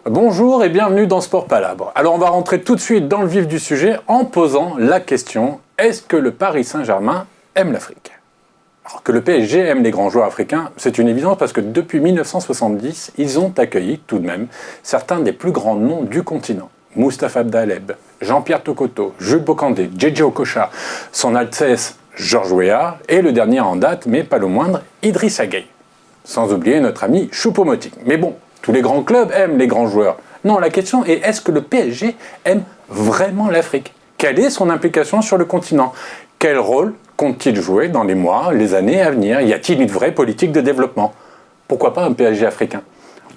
Bonjour et bienvenue dans Sport Palabre. Alors on va rentrer tout de suite dans le vif du sujet en posant la question, est-ce que le Paris Saint-Germain aime l'Afrique ? Alors que le PSG aime les grands joueurs africains, c'est une évidence parce que depuis 1970, ils ont accueilli tout de même certains des plus grands noms du continent. Mustapha Daleb, Jean-Pierre Tokoto, Jules Bocandé, Djedje Okocha, son Altesse Georges Weah et le dernier en date, mais pas le moindre, Idrissa Gueye. Sans oublier notre ami Choupo-Moting. Mais bon, tous les grands clubs aiment les grands joueurs. Non, la question est, est-ce que le PSG aime vraiment l'Afrique ? Quelle est son implication sur le continent ? Quel rôle compte-t-il jouer dans les mois, les années à venir ? Y a-t-il une vraie politique de développement ? Pourquoi pas un PSG africain ?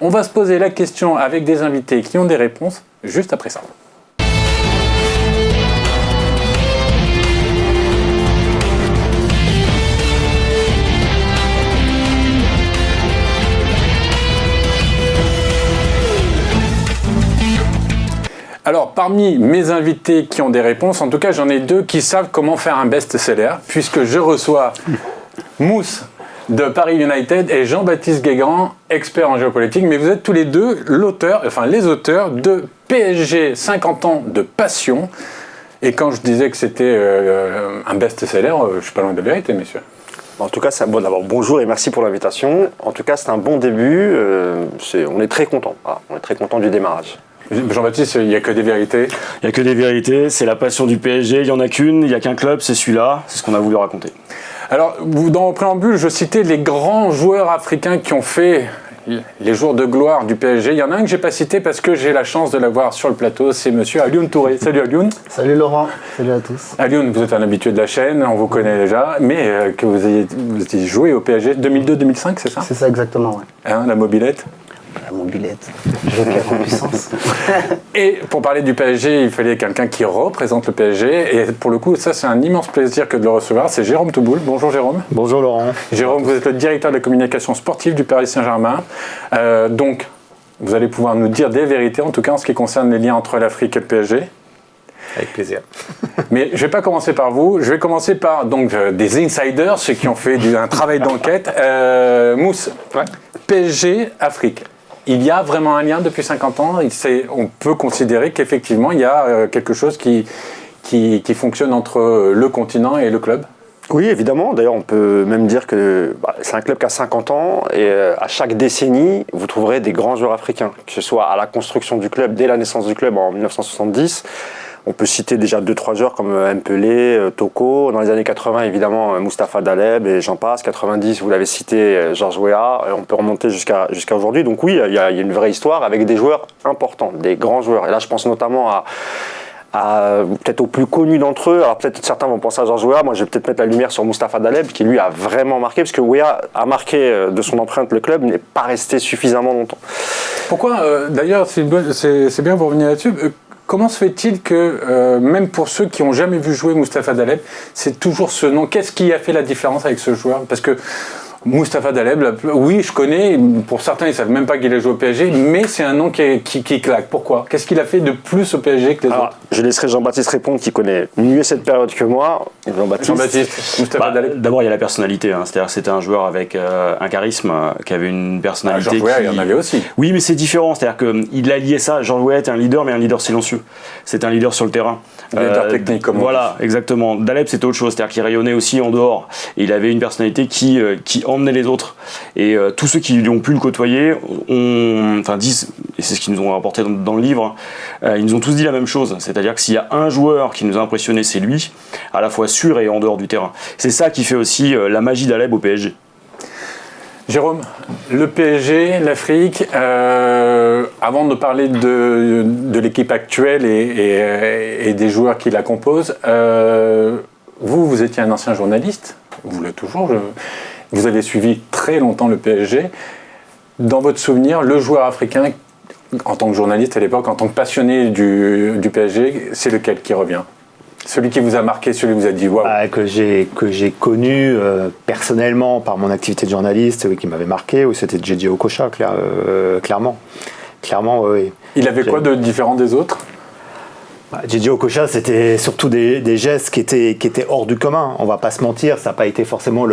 On va se poser la question avec des invités qui ont des réponses juste après ça. Alors, parmi mes invités qui ont des réponses, en tout cas, j'en ai deux qui savent comment faire un best-seller, puisque je reçois Mousse de Paris United et Jean-Baptiste Guégan, expert en géopolitique. Mais vous êtes tous les deux les auteurs de PSG 50 ans de passion. Et quand je disais que c'était un best-seller, je suis pas loin de la vérité, messieurs. En tout cas, d'abord, bonjour et merci pour l'invitation. En tout cas, c'est un bon début. On est très contents. On est très contents du démarrage. Jean-Baptiste, il n'y a que des vérités. Il n'y a que des vérités, c'est la passion du PSG, il n'y en a qu'une, il n'y a qu'un club, c'est celui-là, c'est ce qu'on a voulu raconter. Alors, dans le préambule, je citais les grands joueurs africains qui ont fait les jours de gloire du PSG. Il y en a un que je n'ai pas cité parce que j'ai la chance de l'avoir sur le plateau, c'est monsieur Alioune Touré. Salut Alioune. Salut Laurent, salut à tous. Alioune, vous êtes un habitué de la chaîne, on vous connaît déjà, mais que vous ayez joué au PSG 2002-2005, c'est ça ? C'est ça exactement, ouais. Hein, la mobilette ? La mobilette, joker en puissance. Et pour parler du PSG, il fallait quelqu'un qui représente le PSG. Et pour le coup, ça, c'est un immense plaisir que de le recevoir. C'est Jérôme Touboul. Bonjour Jérôme. Bonjour Laurent. Jérôme, vous êtes le directeur de la communication sportive du Paris Saint-Germain. Donc, vous allez pouvoir nous dire des vérités, en tout cas en ce qui concerne les liens entre l'Afrique et le PSG. Avec plaisir. Mais je ne vais pas commencer par vous. Je vais commencer par des insiders, ceux qui ont fait un travail d'enquête. Mousse, ouais. PSG, Afrique. Il y a vraiment un lien depuis 50 ans. On peut considérer qu'effectivement, il y a quelque chose qui fonctionne entre le continent et le club. Oui, évidemment. D'ailleurs, on peut même dire que c'est un club qui a 50 ans et à chaque décennie, vous trouverez des grands joueurs africains, que ce soit à la construction du club, dès la naissance du club en 1970. On peut citer déjà 2-3 joueurs comme Mpelé, Toko. Dans les années 80, évidemment, Mustapha Daleb et j'en passe. 90, vous l'avez cité, Georges Weah. On peut remonter jusqu'à aujourd'hui. Donc oui, il y a une vraie histoire avec des joueurs importants, des grands joueurs. Et là, je pense notamment à peut-être aux plus connus d'entre eux. Alors peut-être certains vont penser à Georges Weah. Moi, je vais peut-être mettre la lumière sur Mustapha Daleb, qui lui a vraiment marqué, parce que Weah a marqué de son empreinte le club, n'est pas resté suffisamment longtemps. Pourquoi d'ailleurs, c'est bien pour revenir là-dessus. Comment se fait-il que, même pour ceux qui n'ont jamais vu jouer Mustapha Daleb, c'est toujours ce nom ? Qu'est-ce qui a fait la différence avec ce joueur ? Parce que Mustapha Daleb, oui, je connais, pour certains, ils ne savent même pas qu'il a joué au PSG, mais c'est un nom qui claque. Pourquoi ? Qu'est-ce qu'il a fait de plus au PSG que les autres ? Je laisserai Jean-Baptiste répondre, qui connaît mieux cette période que moi. Jean-Baptiste, Mustapha Daleb. D'abord, il y a la personnalité. C'est-à-dire que c'était un joueur avec un charisme, qui avait une personnalité. Georges Weah, il y en avait aussi. Oui, mais c'est différent. C'est-à-dire qu'il a lié ça. Georges Weah était un leader, mais un leader silencieux. C'était un leader sur le terrain. Leader technique, comme on dit. Voilà, exactement. Daleb, c'était autre chose. C'est-à-dire qu'il rayonnait aussi en dehors. Et il avait une personnalité qui emmenait les autres. Et tous ceux qui ont pu le côtoyer disent, et c'est ce qu'ils nous ont rapporté dans le livre, ils nous ont tous dit la même chose. C'est-à-dire que s'il y a un joueur qui nous a impressionné, c'est lui, à la fois sur et en dehors du terrain. C'est ça qui fait aussi la magie d'Aleb au PSG. Jérôme, le PSG, l'Afrique, avant de parler de l'équipe actuelle et des joueurs qui la composent, vous étiez un ancien journaliste, vous l'êtes toujours, vous avez suivi très longtemps le PSG. Dans votre souvenir, le joueur africain, en tant que journaliste à l'époque, en tant que passionné du PSG, c'est lequel qui revient ? Celui qui vous a marqué, celui qui vous a dit waouh. Que j'ai connu personnellement par mon activité de journaliste, qui m'avait marqué, c'était Djedje Okocha, clairement. Clairement, oui. Il avait quoi de différent des autres ? Djedje Okocha, c'était surtout des gestes qui étaient hors du commun. On va pas se mentir, ça n'a pas été forcément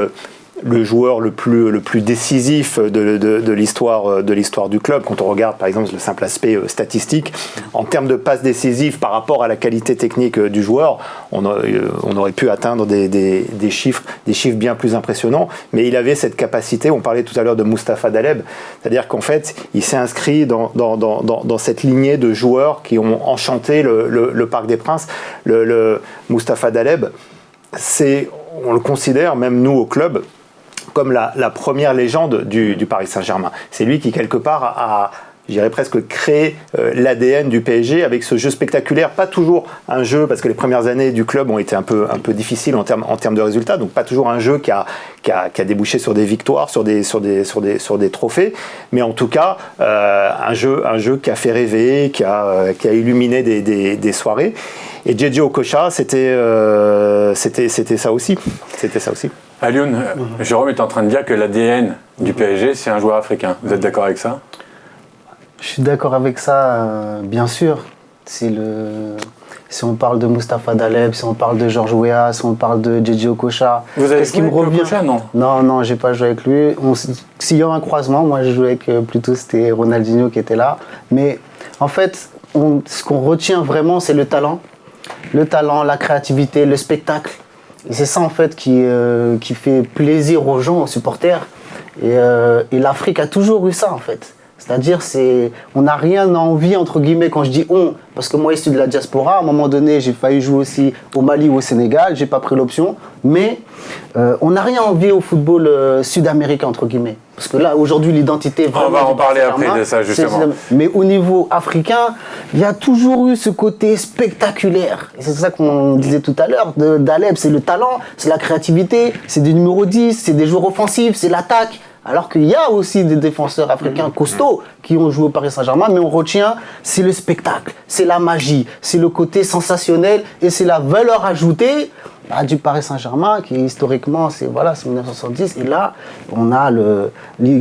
le joueur le plus décisif de l'histoire du club. Quand on regarde par exemple le simple aspect statistique, en termes de passes décisives par rapport à la qualité technique du joueur, on aurait pu atteindre des chiffres bien plus impressionnants, mais il avait cette capacité, on parlait tout à l'heure de Mustapha Daleb, c'est-à-dire qu'en fait il s'est inscrit dans cette lignée de joueurs qui ont enchanté le Parc des Princes. Le Mustapha Daleb, on le considère, même nous au club, comme la première légende du Paris Saint-Germain. C'est lui qui, quelque part, a je dirais presque créé l'ADN du PSG avec ce jeu spectaculaire. Pas toujours un jeu, parce que les premières années du club ont été un peu difficiles en termes de résultats, donc pas toujours un jeu qui a débouché sur des victoires, sur des trophées, mais en tout cas un jeu qui a fait rêver, qui a illuminé des soirées. Et JJ Okocha, c'était ça aussi. C'était ça aussi. Alioune, Jérôme est en train de dire que l'ADN du PSG, c'est un joueur africain. Vous êtes d'accord avec ça ? Je suis d'accord avec ça, bien sûr. Si on parle de Mustapha Daleb, si on parle de Georges Weah, si on parle de JJ Okocha, vous avez joué avec Okocha, non ? Non, j'ai pas joué avec lui. S'il y a un croisement, moi j'ai joué avec plutôt c'était Ronaldinho qui était là. Mais en fait, ce qu'on retient vraiment, c'est le talent. Le talent, la créativité, le spectacle. Et c'est ça en fait qui fait plaisir aux gens, aux supporters. Et l'Afrique a toujours eu ça en fait. C'est-à-dire, on n'a rien à envie, entre guillemets, quand je dis on, parce que moi, issu de la diaspora, à un moment donné, j'ai failli jouer aussi au Mali ou au Sénégal, j'ai pas pris l'option, mais on n'a rien à envier au football sud-américain, entre guillemets. Parce que là, aujourd'hui, l'identité... On va en parler après de ça, justement. Mais au niveau africain, il y a toujours eu ce côté spectaculaire. Et c'est ça qu'on disait tout à l'heure, d'Aleb, c'est le talent, c'est la créativité, c'est des numéros 10, c'est des joueurs offensifs, c'est l'attaque. Alors qu'il y a aussi des défenseurs africains costauds qui ont joué au Paris Saint-Germain, mais on retient, c'est le spectacle, c'est la magie, c'est le côté sensationnel et c'est la valeur ajoutée du Paris Saint-Germain qui historiquement, c'est 1970. Et là, on a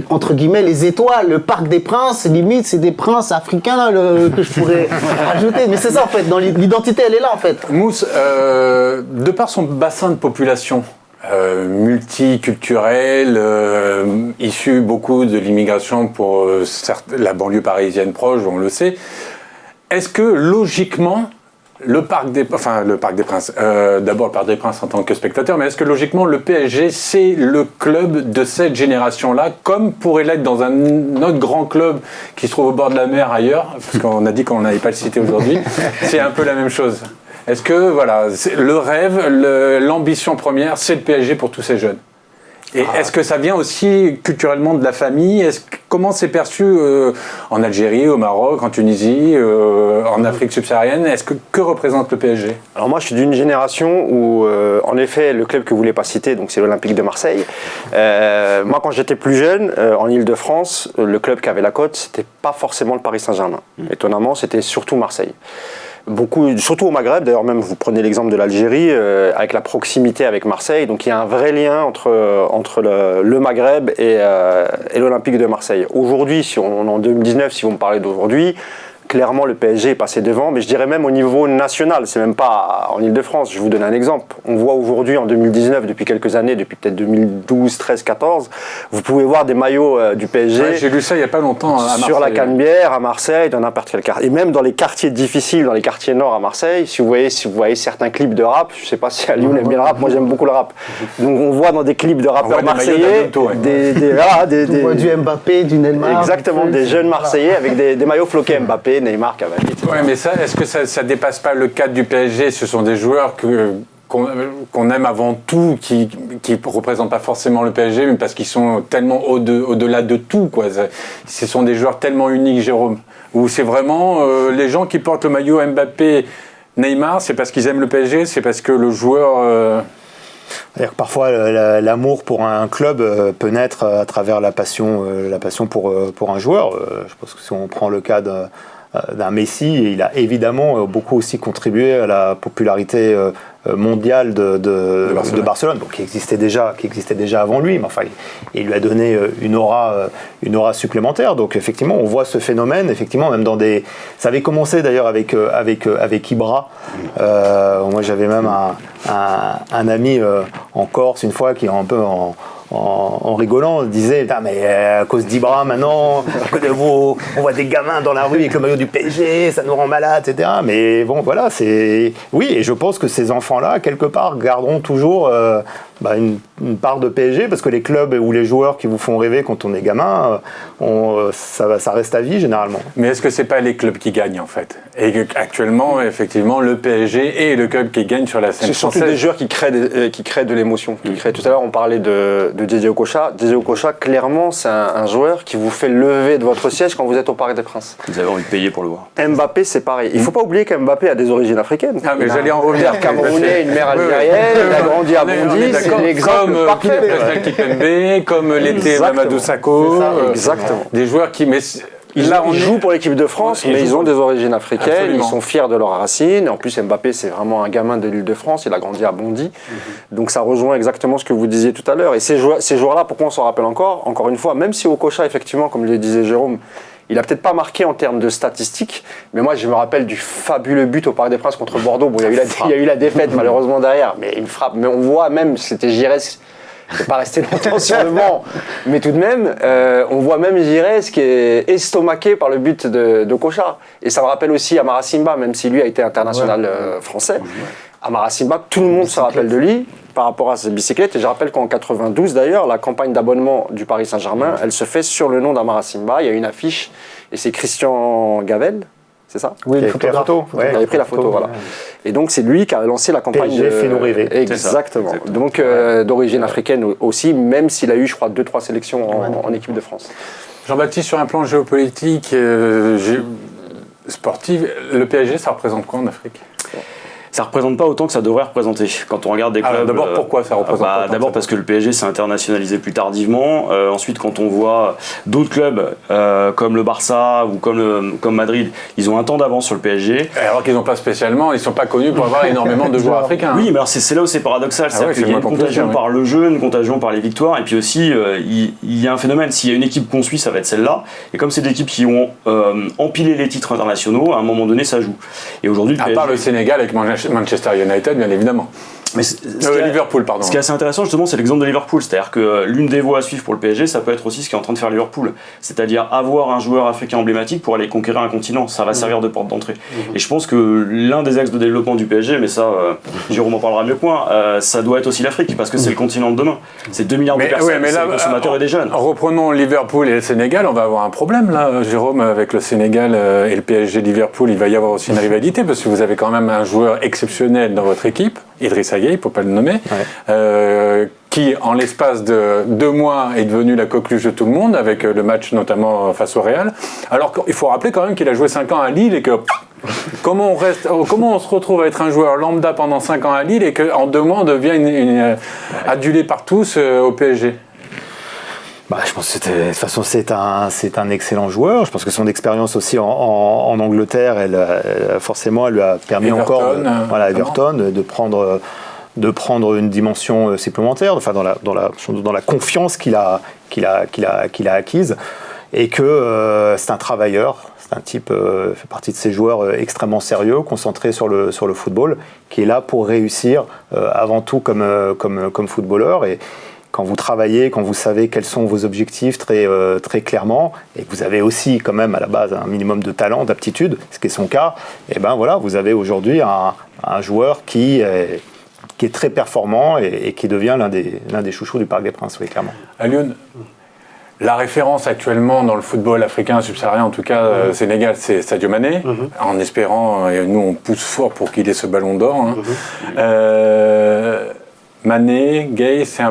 entre guillemets les étoiles, le Parc des Princes, limite c'est des princes africains que je pourrais rajouter. Mais c'est ça en fait, dans l'identité elle est là en fait. Mousse, de par son bassin de population, multiculturel, issu beaucoup de l'immigration pour la banlieue parisienne proche, on le sait. Est-ce que logiquement, le Parc des Princes, d'abord le Parc des Princes en tant que spectateur, mais est-ce que logiquement le PSG c'est le club de cette génération-là, comme pourrait l'être dans un autre grand club qui se trouve au bord de la mer ailleurs, parce qu'on a dit qu'on n'allait pas le citer aujourd'hui, c'est un peu la même chose. Est-ce que c'est le rêve, l'ambition première, c'est le PSG pour tous ces jeunes ? Et est-ce que ça vient aussi culturellement de la famille ? Comment c'est perçu en Algérie, au Maroc, en Tunisie, en Afrique subsaharienne ? Que représente le PSG ? Alors moi je suis d'une génération où en effet le club que vous ne voulez pas citer, donc c'est l'Olympique de Marseille. Moi quand j'étais plus jeune, en Ile-de-France, le club qui avait la cote, c'était pas forcément le Paris Saint-Germain. Étonnamment, c'était surtout Marseille. Surtout au Maghreb, d'ailleurs même vous prenez l'exemple de l'Algérie, avec la proximité avec Marseille, donc il y a un vrai lien entre le Maghreb et l'Olympique de Marseille. Aujourd'hui, en 2019, si vous me parlez d'aujourd'hui, clairement le PSG est passé devant, mais je dirais même au niveau national, c'est même pas en Ile-de-France. Je vous donne un exemple. On voit aujourd'hui en 2019, depuis quelques années, depuis peut-être 2012, 13, 14, vous pouvez voir des maillots du PSG. Ouais, j'ai lu ça il y a pas longtemps à Marseille. Sur la Canebière, à Marseille, dans n'importe quel quartier. Et même dans les quartiers difficiles, dans les quartiers nord à Marseille, si vous voyez certains clips de rap, je sais pas si Alioune aime bien le rap, moi j'aime beaucoup le rap. Donc on voit dans des clips de rappeurs marseillais on voit du Mbappé, du Neymar. Exactement, des jeunes Marseillais avec des maillots floqués Mbappé, Neymar, Cavani. Ouais, mais ça, est-ce que ça dépasse pas le cadre du PSG ? Ce sont des joueurs qu'on aime avant tout, qui représentent pas forcément le PSG, mais parce qu'ils sont tellement au-delà de tout, quoi. Ce sont des joueurs tellement uniques, Jérôme. Ou c'est vraiment les gens qui portent le maillot Mbappé, Neymar, c'est parce qu'ils aiment le PSG, c'est parce que le joueur... C'est-à-dire que parfois l'amour pour un club peut naître à travers la passion pour un joueur. Je pense que si on prend le cas d'un Messi, il a évidemment beaucoup aussi contribué à la popularité mondiale de Barcelone, donc qui existait déjà avant lui, mais enfin il lui a donné une aura supplémentaire. Donc effectivement on voit ce phénomène, effectivement même ça avait commencé d'ailleurs avec Ibra. Moi j'avais même un ami en Corse une fois qui est un peu en rigolant, disait mais à cause d'Ibra maintenant, on voit des gamins dans la rue avec le maillot du PSG, ça nous rend malade, etc. Mais bon, voilà, oui, et je pense que ces enfants-là, quelque part, garderont toujours une part de PSG, parce que les clubs ou les joueurs qui vous font rêver quand on est gamin, ça reste à vie généralement. Mais est-ce que c'est pas les clubs qui gagnent en fait? Et actuellement, effectivement, le PSG est le club qui gagne sur la scène C'est surtout française. des joueurs qui créent de l'émotion. Tout à l'heure, on parlait de Didier Okocha. Didier Okocha, clairement, c'est un joueur qui vous fait lever de votre siège quand vous êtes au Parc des Princes. Vous avez envie de payer pour le voir. Mbappé, c'est pareil. Il ne faut pas oublier qu'Mbappé a des origines africaines. Ah, mais j'allais en revenir. Un père camerounais, une mère algérienne, il a grandi à Bondy, c'est l'exemple parfait. Comme Kipembe, comme l'était Exactement. Mamadou Sakho. C'est ça, exactement. Des joueurs qui... Ils jouent pour l'équipe de France, mais ils ont des origines africaines, Absolument. ils sont fiers de leurs racines. En plus, Mbappé, c'est vraiment un gamin de l'Île-de-France, il a grandi à Bondy. Donc ça rejoint exactement ce que vous disiez tout à l'heure. Et ces joueurs-là, pourquoi on s'en rappelle encore une fois, même si Okocha, effectivement, comme le disait Jérôme, il a peut-être pas marqué en termes de statistiques, mais moi je me rappelle du fabuleux but au Parc des Princes contre Bordeaux. Bon, il y a eu la défaite malheureusement derrière, mais une frappe. Mais on voit même, c'était Giresse. Je ne pas resté longtemps sur le banc, mais tout de même, on voit même Giresse qui est estomaqué par le but de Kocha. Et ça me rappelle aussi Amara Simba, même si lui a été international français. Amara Simba, tout le monde se rappelle de lui par rapport à ses bicyclettes. Et je rappelle qu'en 92, d'ailleurs, la campagne d'abonnement du Paris Saint-Germain, elle se fait sur le nom d'Amara Simba. Il y a une affiche, et c'est Christian Gavel, c'est ça? Oui, le photographe. photographe. Il avait pris la photo, voilà. Et donc c'est lui qui a lancé la campagne. PSG fait nous rêver. Exactement. Donc d'origine africaine aussi, même s'il a eu, je crois, 2-3 sélections en équipe de France. Jean-Baptiste, sur un plan géopolitique, sportif, le PSG, ça représente quoi en Afrique? Ça représente pas autant que ça devrait représenter. Quand on regarde des clubs. D'abord, pourquoi ça représente pas autant D'abord parce que le PSG s'est internationalisé plus tardivement. Ensuite, quand on voit d'autres clubs comme le Barça ou comme Madrid, ils ont un temps d'avance sur le PSG. Alors qu'ils n'ont pas spécialement, ils ne sont pas connus pour avoir énormément de joueurs africains. Oui, mais alors c'est là où c'est paradoxal. C'est-à-dire qu'il y a une contagion par le jeu, une contagion par les victoires, et puis aussi il y a un phénomène. S'il y a une équipe qu'on suit, ça va être celle-là. Et comme c'est des équipes qui ont empilé les titres internationaux, à un moment donné, ça joue. Et aujourd'hui, le à PSG... part le Sénégal avec Manchester United, bien évidemment. Mais Liverpool, pardon. Ce qui est assez intéressant, justement, c'est l'exemple de Liverpool. C'est-à-dire que l'une des voies à suivre pour le PSG, ça peut être aussi ce qui est en train de faire Liverpool. C'est-à-dire avoir un joueur africain emblématique pour aller conquérir un continent. Ça va servir de porte d'entrée. Et je pense que l'un des axes de développement du PSG, mais ça, Jérôme en parlera mieux que moi, ça doit être aussi l'Afrique, parce que c'est le continent de demain. C'est 2 milliards de personnes, c'est des consommateurs et des jeunes. Reprenons Liverpool et le Sénégal, on va avoir un problème là, Jérôme, avec le Sénégal et le PSG Liverpool. Il va y avoir aussi une rivalité, parce que vous avez quand même un joueur exceptionnel dans votre équipe, Idrissa Gueye, pour ne pas le nommer, qui, en l'espace de 2 mois, est devenu la coqueluche de tout le monde, avec le match notamment face au Real. Alors qu'il faut rappeler quand même qu'il a joué 5 ans à Lille et que... Comment on se retrouve à être un joueur lambda pendant 5 ans à Lille et qu'en 2 mois on devient adulé par tous au PSG? Je pense que de toute façon c'est un excellent joueur. Je pense que son expérience aussi en Angleterre, elle lui a permis Everton, Everton de prendre une dimension supplémentaire, enfin dans la confiance qu'il a acquise, et que c'est un travailleur. C'est un type fait partie de ces joueurs extrêmement sérieux, concentrés sur le football, qui est là pour réussir avant tout comme footballeur. Et quand vous travaillez, quand vous savez quels sont vos objectifs très clairement, et que vous avez aussi quand même à la base un minimum de talent, d'aptitude, ce qui est son cas, et vous avez aujourd'hui un joueur qui est très performant et qui devient l'un des chouchous du Parc des Princes, oui, clairement. Alioune, la référence actuellement dans le football africain, subsaharien en tout cas, Sénégal, c'est Sadio Mané, en espérant, et nous on pousse fort pour qu'il ait ce ballon d'or. Mané, Gueye, c'est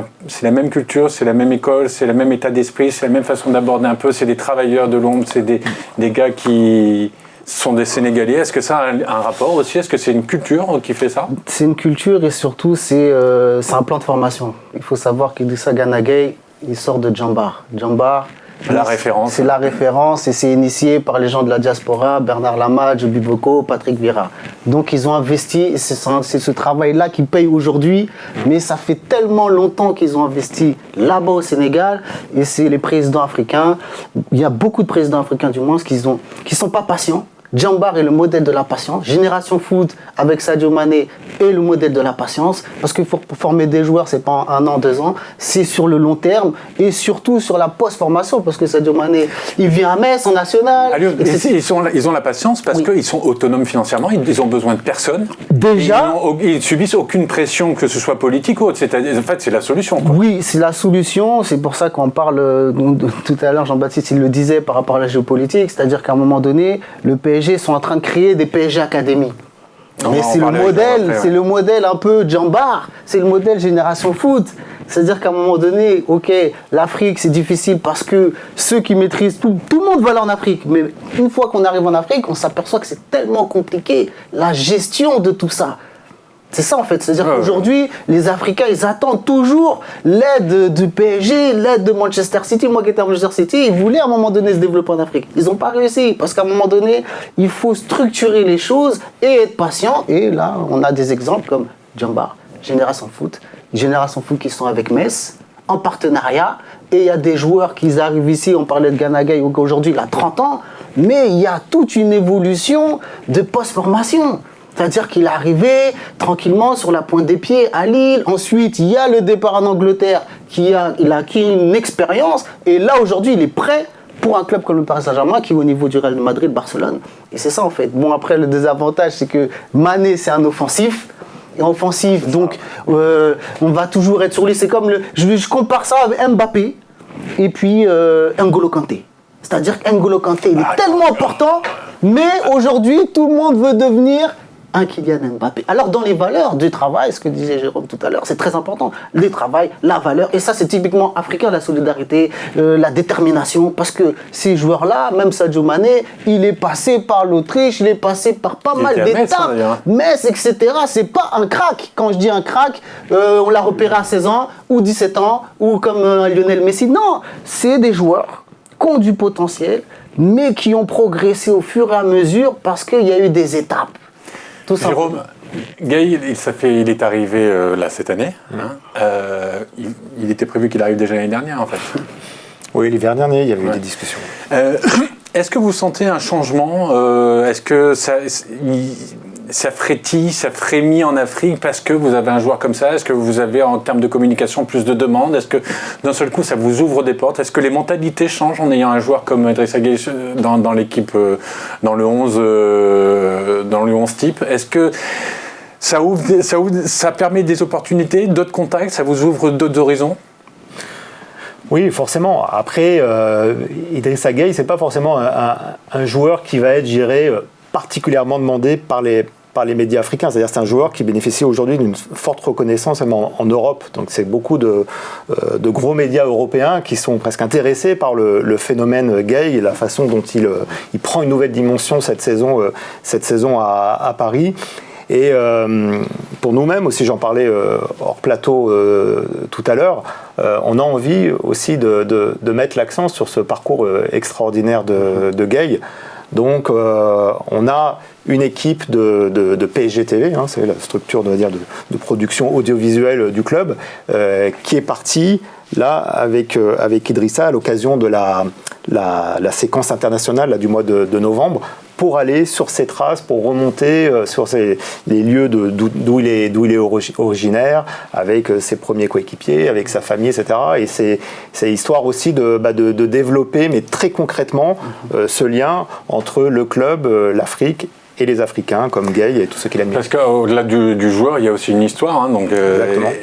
la même culture, c'est la même école, c'est le même état d'esprit, c'est la même façon d'aborder un peu, c'est des travailleurs de l'ombre, c'est des gars qui sont des Sénégalais. Est-ce que ça a un rapport aussi? Est-ce que c'est une culture qui fait ça? C'est une culture et surtout c'est un plan de formation. Il faut savoir qu'Idrissa Gana Gueye, il sort de Djambar. Djambar, La référence. C'est la référence et c'est initié par les gens de la diaspora, Bernard Lama, Joby Boko, Patrick Vieira. Donc ils ont investi, c'est ce travail-là qui paye aujourd'hui, mais ça fait tellement longtemps qu'ils ont investi là-bas au Sénégal, et c'est les présidents africains, il y a beaucoup de présidents africains du moins qui sont pas patients, Djambar est le modèle de la patience. Génération Foot avec Sadio Mané est le modèle de la patience. Parce que pour former des joueurs, c'est pas en 1 an, 2 ans. C'est sur le long terme et surtout sur la post-formation. Parce que Sadio Mané, il vient à Metz en national. À Lyon, ils ont la patience parce qu'ils sont autonomes financièrement, ils ont besoin de personne. Déjà, Ils subissent aucune pression, que ce soit politique ou autre. En fait, c'est la solution, quoi. oui, c'est la solution. C'est pour ça qu'on parle, tout à l'heure, Jean-Baptiste, il le disait par rapport à la géopolitique. C'est-à-dire qu'à un moment donné, le PSG sont en train de créer des PSG Academy. Mais c'est le modèle, c'est le modèle un peu Djambar, c'est le modèle Génération Foot. C'est-à-dire qu'à un moment donné, ok, l'Afrique c'est difficile parce que ceux qui maîtrisent tout le monde va aller en Afrique. Mais une fois qu'on arrive en Afrique, on s'aperçoit que c'est tellement compliqué, la gestion de tout ça. C'est ça en fait, c'est-à-dire qu'aujourd'hui, les Africains, ils attendent toujours l'aide du PSG, l'aide de Manchester City. Moi qui étais à Manchester City, ils voulaient à un moment donné se développer en Afrique. Ils n'ont pas réussi, parce qu'à un moment donné, il faut structurer les choses et être patient. Et là, on a des exemples comme Djambar, Génération Foot qui sont avec Metz, en partenariat. Et il y a des joueurs qui arrivent ici, on parlait de Gana Gueye, aujourd'hui il a 30 ans, mais il y a toute une évolution de post-formation. C'est-à-dire qu'il est arrivé tranquillement sur la pointe des pieds à Lille. Ensuite, il y a le départ en Angleterre, il a acquis une expérience. Et là, aujourd'hui, il est prêt pour un club comme le Paris Saint-Germain qui est au niveau du Real de Madrid, Barcelone. Et c'est ça, en fait. Bon, après, le désavantage, c'est que Mané, c'est un offensif. Et offensif, donc on va toujours être sur lui. C'est comme je compare ça avec Mbappé et puis N'Golo Kanté. C'est-à-dire qu'N'Golo Kanté, il est tellement important, mais aujourd'hui, tout le monde veut devenir un Kylian Mbappé. Alors, dans les valeurs du travail, ce que disait Jérôme tout à l'heure, c'est très important. Le travail, la valeur, et ça, c'est typiquement africain, la solidarité, la détermination, parce que ces joueurs-là, même Sadio Mané, il est passé par l'Autriche, il est passé par pas mal d'étapes. Metz, etc. C'est pas un crack. Quand je dis un crack, on l'a repéré à 16 ans, ou 17 ans, ou comme Lionel Messi. Non, c'est des joueurs qui ont du potentiel, mais qui ont progressé au fur et à mesure parce qu'il y a eu des étapes. Jérôme, Gueye, il est arrivé là cette année. Il était prévu qu'il arrive déjà l'année dernière, en fait. Oui, l'hiver dernier, il y avait eu des discussions. Est-ce que vous sentez un changement Est-ce que ça frétille, ça frémit en Afrique parce que vous avez un joueur comme ça? Est-ce que vous avez, en termes de communication, plus de demandes? Est-ce que d'un seul coup, ça vous ouvre des portes? Est-ce que les mentalités changent en ayant un joueur comme Idrissa Gueye dans l'équipe, dans le 11 type? Est-ce que ça permet des opportunités, d'autres contacts? Ça vous ouvre d'autres horizons? Oui, forcément. Après, Idrissa Gueye, c'est pas forcément un joueur qui va être, je dirais, particulièrement demandé par les médias africains. C'est-à-dire que c'est un joueur qui bénéficie aujourd'hui d'une forte reconnaissance même en Europe. Donc c'est beaucoup de gros médias européens qui sont presque intéressés par le phénomène Gueye et la façon dont il prend une nouvelle dimension cette saison à Paris. Et pour nous-mêmes aussi, j'en parlais hors plateau tout à l'heure, on a envie aussi de mettre l'accent sur ce parcours extraordinaire de Gueye. Donc on a une équipe de PSG TV, c'est la structure de production audiovisuelle du club, qui est partie là avec Idrissa à l'occasion de la séquence internationale là, du mois de novembre, pour aller sur ses traces, pour remonter sur les lieux d'où il est originaire, avec ses premiers coéquipiers, avec sa famille, etc. Et c'est histoire aussi de développer, mais très concrètement, ce lien entre le club, l'Afrique et les Africains comme Gueye et tous ceux qui l'aiment. Parce qu'au-delà du joueur, il y a aussi une histoire.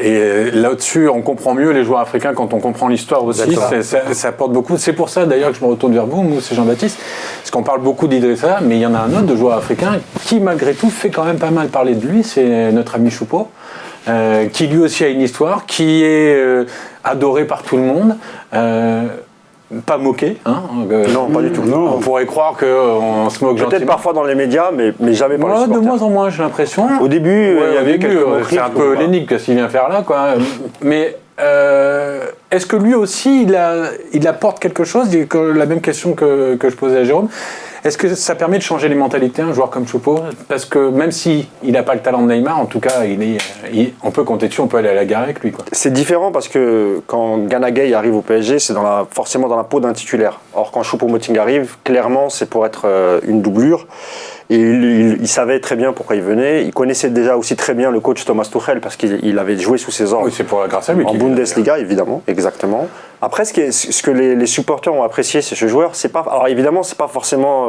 Et là-dessus, on comprend mieux les joueurs africains quand on comprend l'histoire aussi. Ça apporte beaucoup. C'est pour ça d'ailleurs que je me retourne vers vous, c'est Jean-Baptiste. Parce qu'on parle beaucoup d'Idrissa, mais il y en a un autre de joueur africain qui, malgré tout, fait quand même pas mal parler de lui. C'est notre ami Choupo, qui lui aussi a une histoire, qui est adoré par tout le monde. Pas moqué, non, pas du tout. On pourrait croire qu'on se moque gentiment. Peut-être parfois dans les médias, mais jamais par les supporters. De moins en moins, j'ai l'impression. Au début, il y avait quelques moqueries. C'est un peu l'énigme, qu'est-ce qu'il vient faire là, quoi. Mais est-ce que lui aussi, il apporte quelque chose? La même question que je posais à Jérôme. Est-ce que ça permet de changer les mentalités, un joueur comme Choupo? Parce que même s'il n'a pas le talent de Neymar, en tout cas, on peut compter dessus, on peut aller à la gare avec lui, quoi. C'est différent parce que quand Gana Gueye arrive au PSG, c'est forcément dans la peau d'un titulaire. Or, quand Choupo-Moting arrive, clairement, c'est pour être une doublure. Et il savait très bien pourquoi il venait. Il connaissait déjà aussi très bien le coach Thomas Tuchel parce qu'il avait joué sous ses ordres. Oui, c'est grâce à lui. En Bundesliga, évidemment, exactement. Après, ce que les supporters ont apprécié, c'est ce joueur. C'est pas, alors évidemment, c'est pas forcément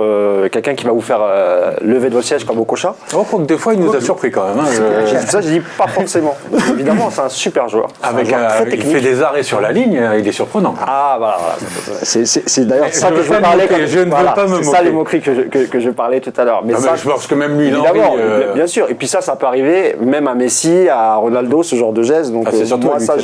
quelqu'un qui va vous faire lever de votre siège comme Okocha. Oh, quoi que des fois, il nous a surpris quand même. Ça, je dis pas forcément. Évidemment, c'est un super joueur. Il fait des arrêts sur la ligne, il est surprenant. Ah, voilà. C'est d'ailleurs ça que je veux parler. Je ne veux pas me moquer. C'est ça les moqueries que je parlais tout à l'heure. Mais ça, je pense que même lui, il bien sûr. Et puis ça peut arriver même à Messi, à Ronaldo, ce genre de geste. Donc c'est surtout moi, ça,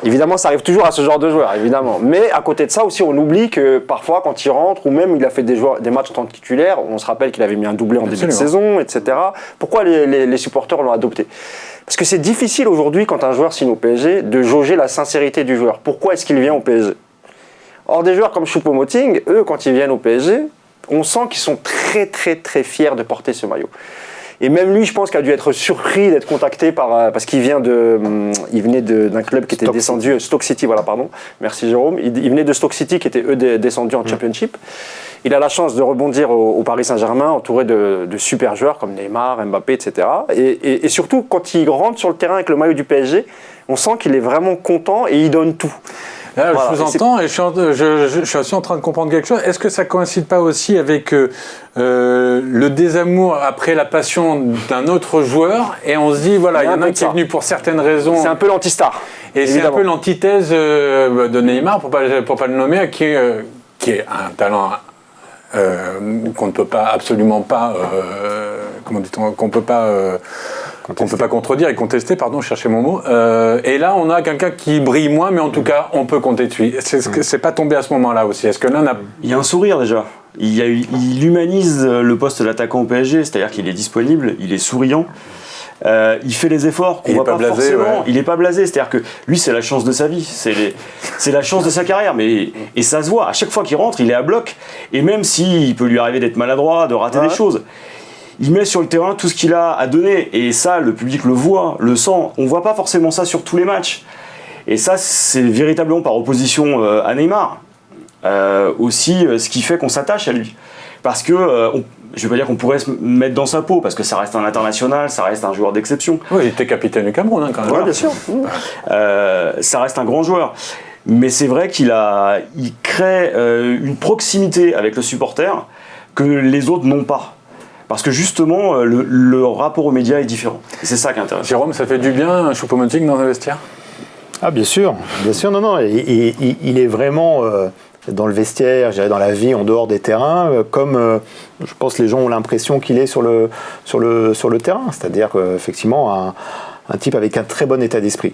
évidemment, ça arrive toujours à ce genre de joueur, évidemment. Mais à côté de ça aussi, on oublie que parfois, quand il rentre, ou même il a fait des matchs en tant que titulaire, on se rappelle qu'il avait mis un doublé en début de saison, etc. Pourquoi les supporters l'ont adopté? Parce que c'est difficile aujourd'hui, quand un joueur signe au PSG, de jauger la sincérité du joueur. Pourquoi est-ce qu'il vient au PSG? Or, des joueurs comme Choupo-Moting, eux, quand ils viennent au PSG, on sent qu'ils sont très, très, très fiers de porter ce maillot. Et même lui, je pense qu'il a dû être surpris d'être contacté parce qu'il venait d'un club qui était descendu, Stoke City, voilà, pardon. Merci Jérôme. Il venait de Stoke City qui était eux descendus en Championship. Il a la chance de rebondir au Paris Saint-Germain, entouré de super joueurs comme Neymar, Mbappé, etc. Et surtout, quand il rentre sur le terrain avec le maillot du PSG, on sent qu'il est vraiment content et il donne tout. Là, voilà, je vous entends et je suis aussi en train de comprendre quelque chose. Est-ce que ça ne coïncide pas aussi avec le désamour après la passion d'un autre joueur et on se dit, voilà, il y en a un qui est venu pour certaines raisons. C'est un peu l'anti-star. Et c'est un peu l'antithèse de Neymar, pour pas le nommer, qui est un talent qu'on ne peut pas absolument pas, qu'on peut pas contredire et contester, pardon, je cherchais mon mot. Et là, on a quelqu'un qui brille moins, mais en tout cas, on peut compter dessus. C'est pas tombé à ce moment-là aussi. Est-ce que l'un a... Il y a un sourire déjà. Il humanise le poste d'attaquant au PSG, c'est-à-dire qu'il est disponible, il est souriant. Il fait les efforts qu'on voit pas blasé, forcément. Ouais. Il n'est pas blasé, c'est-à-dire que lui, c'est la chance de sa vie, c'est la chance de sa carrière. Et ça se voit, à chaque fois qu'il rentre, il est à bloc. Et même s'il peut lui arriver d'être maladroit, de rater des choses, il met sur le terrain tout ce qu'il a à donner. Et ça, le public le voit, le sent. On ne voit pas forcément ça sur tous les matchs. Et ça, c'est véritablement par opposition à Neymar. Aussi, ce qui fait qu'on s'attache à lui. Parce que... je ne veux pas dire qu'on pourrait se mettre dans sa peau, parce que ça reste un international, ça reste un joueur d'exception. Oui, il était capitaine du Cameroun, quand même. Oui, bien sûr. Ça reste un grand joueur. Mais c'est vrai qu'il crée une proximité avec le supporter que les autres n'ont pas. Parce que justement, le rapport aux médias est différent. Et c'est ça qui est intéressant. Jérôme, ça fait du bien, Choupo-Moting dans un vestiaire? Ah, bien sûr, non. Il est vraiment... dans le vestiaire, dans la vie en dehors des terrains, comme je pense les gens ont l'impression qu'il est sur le terrain. C'est-à-dire qu'effectivement, un type avec un très bon état d'esprit.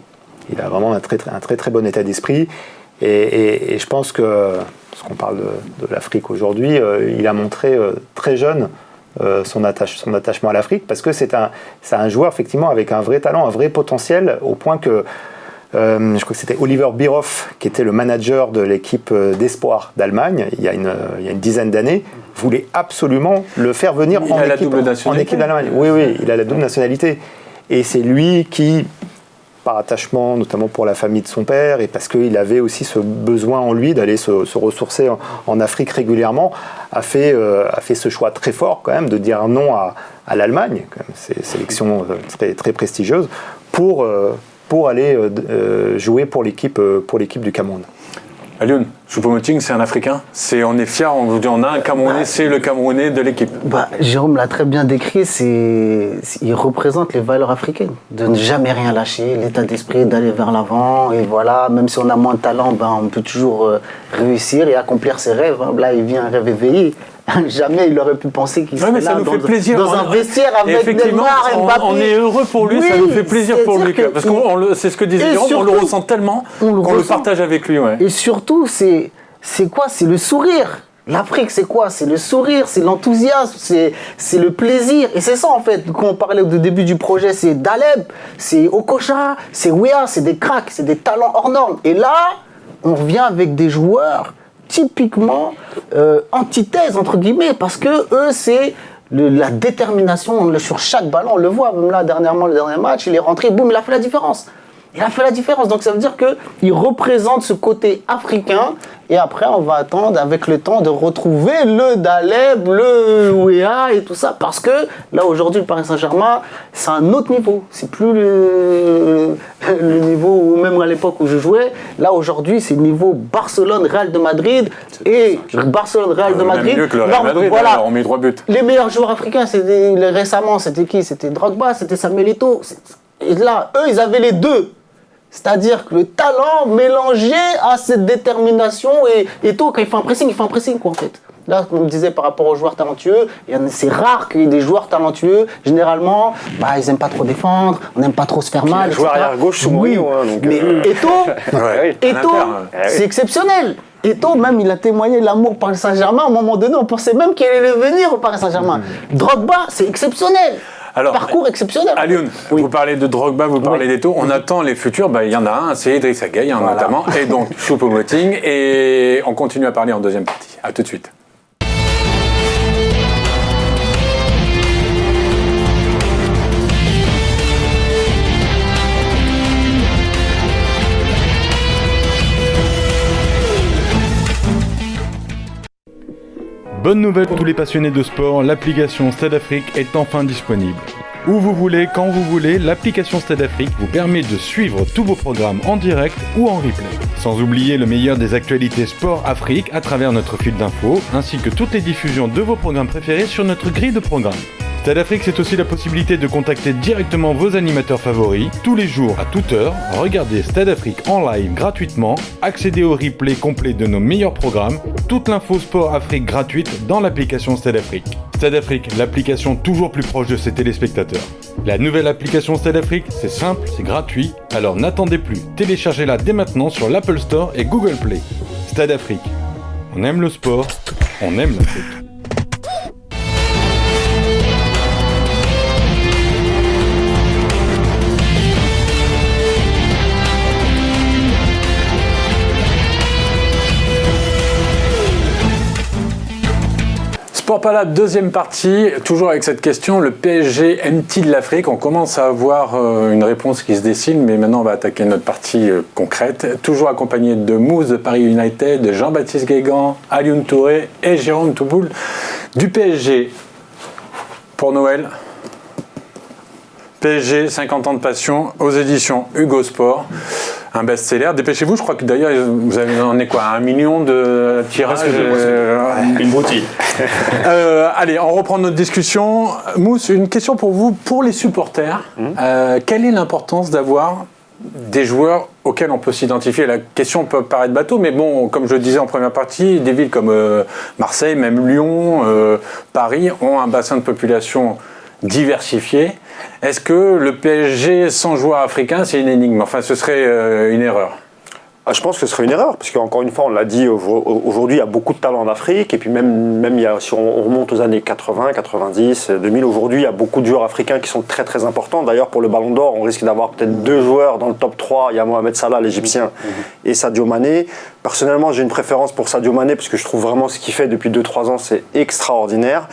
Il a vraiment un très bon état d'esprit. Et je pense que, parce qu'on parle de l'Afrique aujourd'hui, il a montré très jeune son attachement à l'Afrique, parce que c'est un joueur effectivement avec un vrai talent, un vrai potentiel, au point que je crois que c'était Oliver Bierhoff, qui était le manager de l'équipe d'espoir d'Allemagne il y a une dizaine d'années, voulait absolument le faire venir en équipe d'Allemagne. Oui, il a la double nationalité. Et c'est lui qui, par attachement, notamment pour la famille de son père, et parce qu'il avait aussi ce besoin en lui d'aller se ressourcer en Afrique régulièrement, a fait ce choix très fort quand même de dire non à l'Allemagne, quand même, c'est une sélection très, très prestigieuse, pour aller jouer pour l'équipe du Cameroun. Alioune, Choupo-Moting, c'est un Africain. On est fiers, on dit on a un Camerounais, c'est le Camerounais de l'équipe. Jérôme l'a très bien décrit, il représente les valeurs africaines. De ne jamais rien lâcher, l'état d'esprit, d'aller vers l'avant. Et voilà, même si on a moins de talent, on peut toujours réussir et accomplir ses rêves. Là, il vit un rêve éveillé. Jamais il aurait pu penser qu'il serait là dans un vestiaire avec Neymar, Mbappé. On est heureux pour lui, ça nous fait plaisir pour lui. Parce que c'est ce que disait Jérôme, on le ressent tellement qu'on le partage avec lui. Ouais. Et surtout, c'est quoi? C'est le sourire. L'Afrique, c'est quoi? C'est le sourire, c'est l'enthousiasme, c'est le plaisir. Et c'est ça, en fait, quand on parlait au début du projet, c'est Daleb, c'est Okocha, c'est Weah, c'est des cracks, c'est des talents hors normes. Et là, on revient avec des joueurs typiquement antithèse, entre guillemets, parce que eux, c'est la détermination sur chaque ballon. On le voit, même là, dernièrement, le dernier match, il est rentré, boum, il a fait la différence. Il a fait la différence, donc ça veut dire qu'il représente ce côté africain. Et après, on va attendre avec le temps de retrouver le Daleb, le Ouéa et tout ça. Parce que là, aujourd'hui, le Paris Saint-Germain, c'est un autre niveau. C'est plus le niveau où même à l'époque où je jouais. Là, aujourd'hui, c'est le niveau Barcelone-Real de Madrid. Et Barcelone-Real de Madrid. Même mieux que le Real Madrid, voilà. on met 3 buts. Les meilleurs joueurs africains, récemment, c'était qui? C'était Drogba, c'était Samuel Eto'o. Et là, eux, ils avaient les deux. C'est-à-dire que le talent mélangé à cette détermination et Eto'o, quand il fait un pressing quoi en fait. Là, comme on disait par rapport aux joueurs talentueux, c'est rare qu'il y ait des joueurs talentueux. Généralement, ils n'aiment pas trop défendre, on n'aime pas trop se faire mal. Joueur arrière gauche sous Mourinho. Mais Eto'o, c'est exceptionnel. Eto'o, même, il a témoigné l'amour Paris Saint-Germain. À un moment donné, on pensait même qu'il allait venir au Paris Saint-Germain. Drogba, c'est exceptionnel. Alors, parcours exceptionnel. Alioune, vous parlez de Drogba, vous parlez d'Eto'o. On attend les futurs. Il y en a un, c'est Idriss Gueye, notamment. Et donc, Choupo-Moting. Et on continue à parler en deuxième partie. À tout de suite. Bonne nouvelle pour tous les passionnés de sport, l'application Stade Afrique est enfin disponible. Où vous voulez, quand vous voulez, l'application Stade Afrique vous permet de suivre tous vos programmes en direct ou en replay. Sans oublier le meilleur des actualités sport Afrique à travers notre fil d'infos, ainsi que toutes les diffusions de vos programmes préférés sur notre grille de programmes. Stade Afrique, c'est aussi la possibilité de contacter directement vos animateurs favoris, tous les jours à toute heure, regarder Stade Afrique en live gratuitement, accéder au replay complet de nos meilleurs programmes, toute l'info sport Afrique gratuite dans l'application Stade Afrique. Stade Afrique, l'application toujours plus proche de ses téléspectateurs. La nouvelle application Stade Afrique, c'est simple, c'est gratuit, alors n'attendez plus, téléchargez-la dès maintenant sur l'Apple Store et Google Play. Stade Afrique, on aime le sport, on aime l'Afrique. Sport Palabre, deuxième partie, toujours avec cette question, le PSG aime-t-il l'Afrique? On commence à avoir une réponse qui se dessine, mais maintenant on va attaquer notre partie concrète. Toujours accompagné de Mousse de Paris United, de Jean-Baptiste Guégan, Alioune Touré et Jérôme Touboul du PSG. Pour Noël, PSG, 50 ans de passion, aux éditions Hugo Sport. Un best-seller. Dépêchez-vous, je crois que d'ailleurs, vous avez en est quoi, 1 million de tirages Une broutille. Allez, on reprend notre discussion. Mousse, une question pour vous, pour les supporters. Quelle est l'importance d'avoir des joueurs auxquels on peut s'identifier? La question peut paraître bateau, mais bon, comme je le disais en première partie, des villes comme Marseille, même Lyon, Paris, ont un bassin de population diversifié. Est-ce que le PSG sans joueur africain, c'est une énigme? Enfin, ce serait une erreur. Je pense que ce serait une erreur, parce qu'encore une fois, on l'a dit, aujourd'hui, il y a beaucoup de talents en Afrique, et puis même si on remonte aux années 80, 90, 2000, aujourd'hui, il y a beaucoup de joueurs africains qui sont très très importants. D'ailleurs, pour le Ballon d'Or, on risque d'avoir peut-être 2 joueurs dans le top 3. Il y a Mohamed Salah, l'Égyptien, et Sadio Mané. Personnellement, j'ai une préférence pour Sadio Mané, parce que je trouve vraiment ce qu'il fait depuis 2-3 ans, c'est extraordinaire.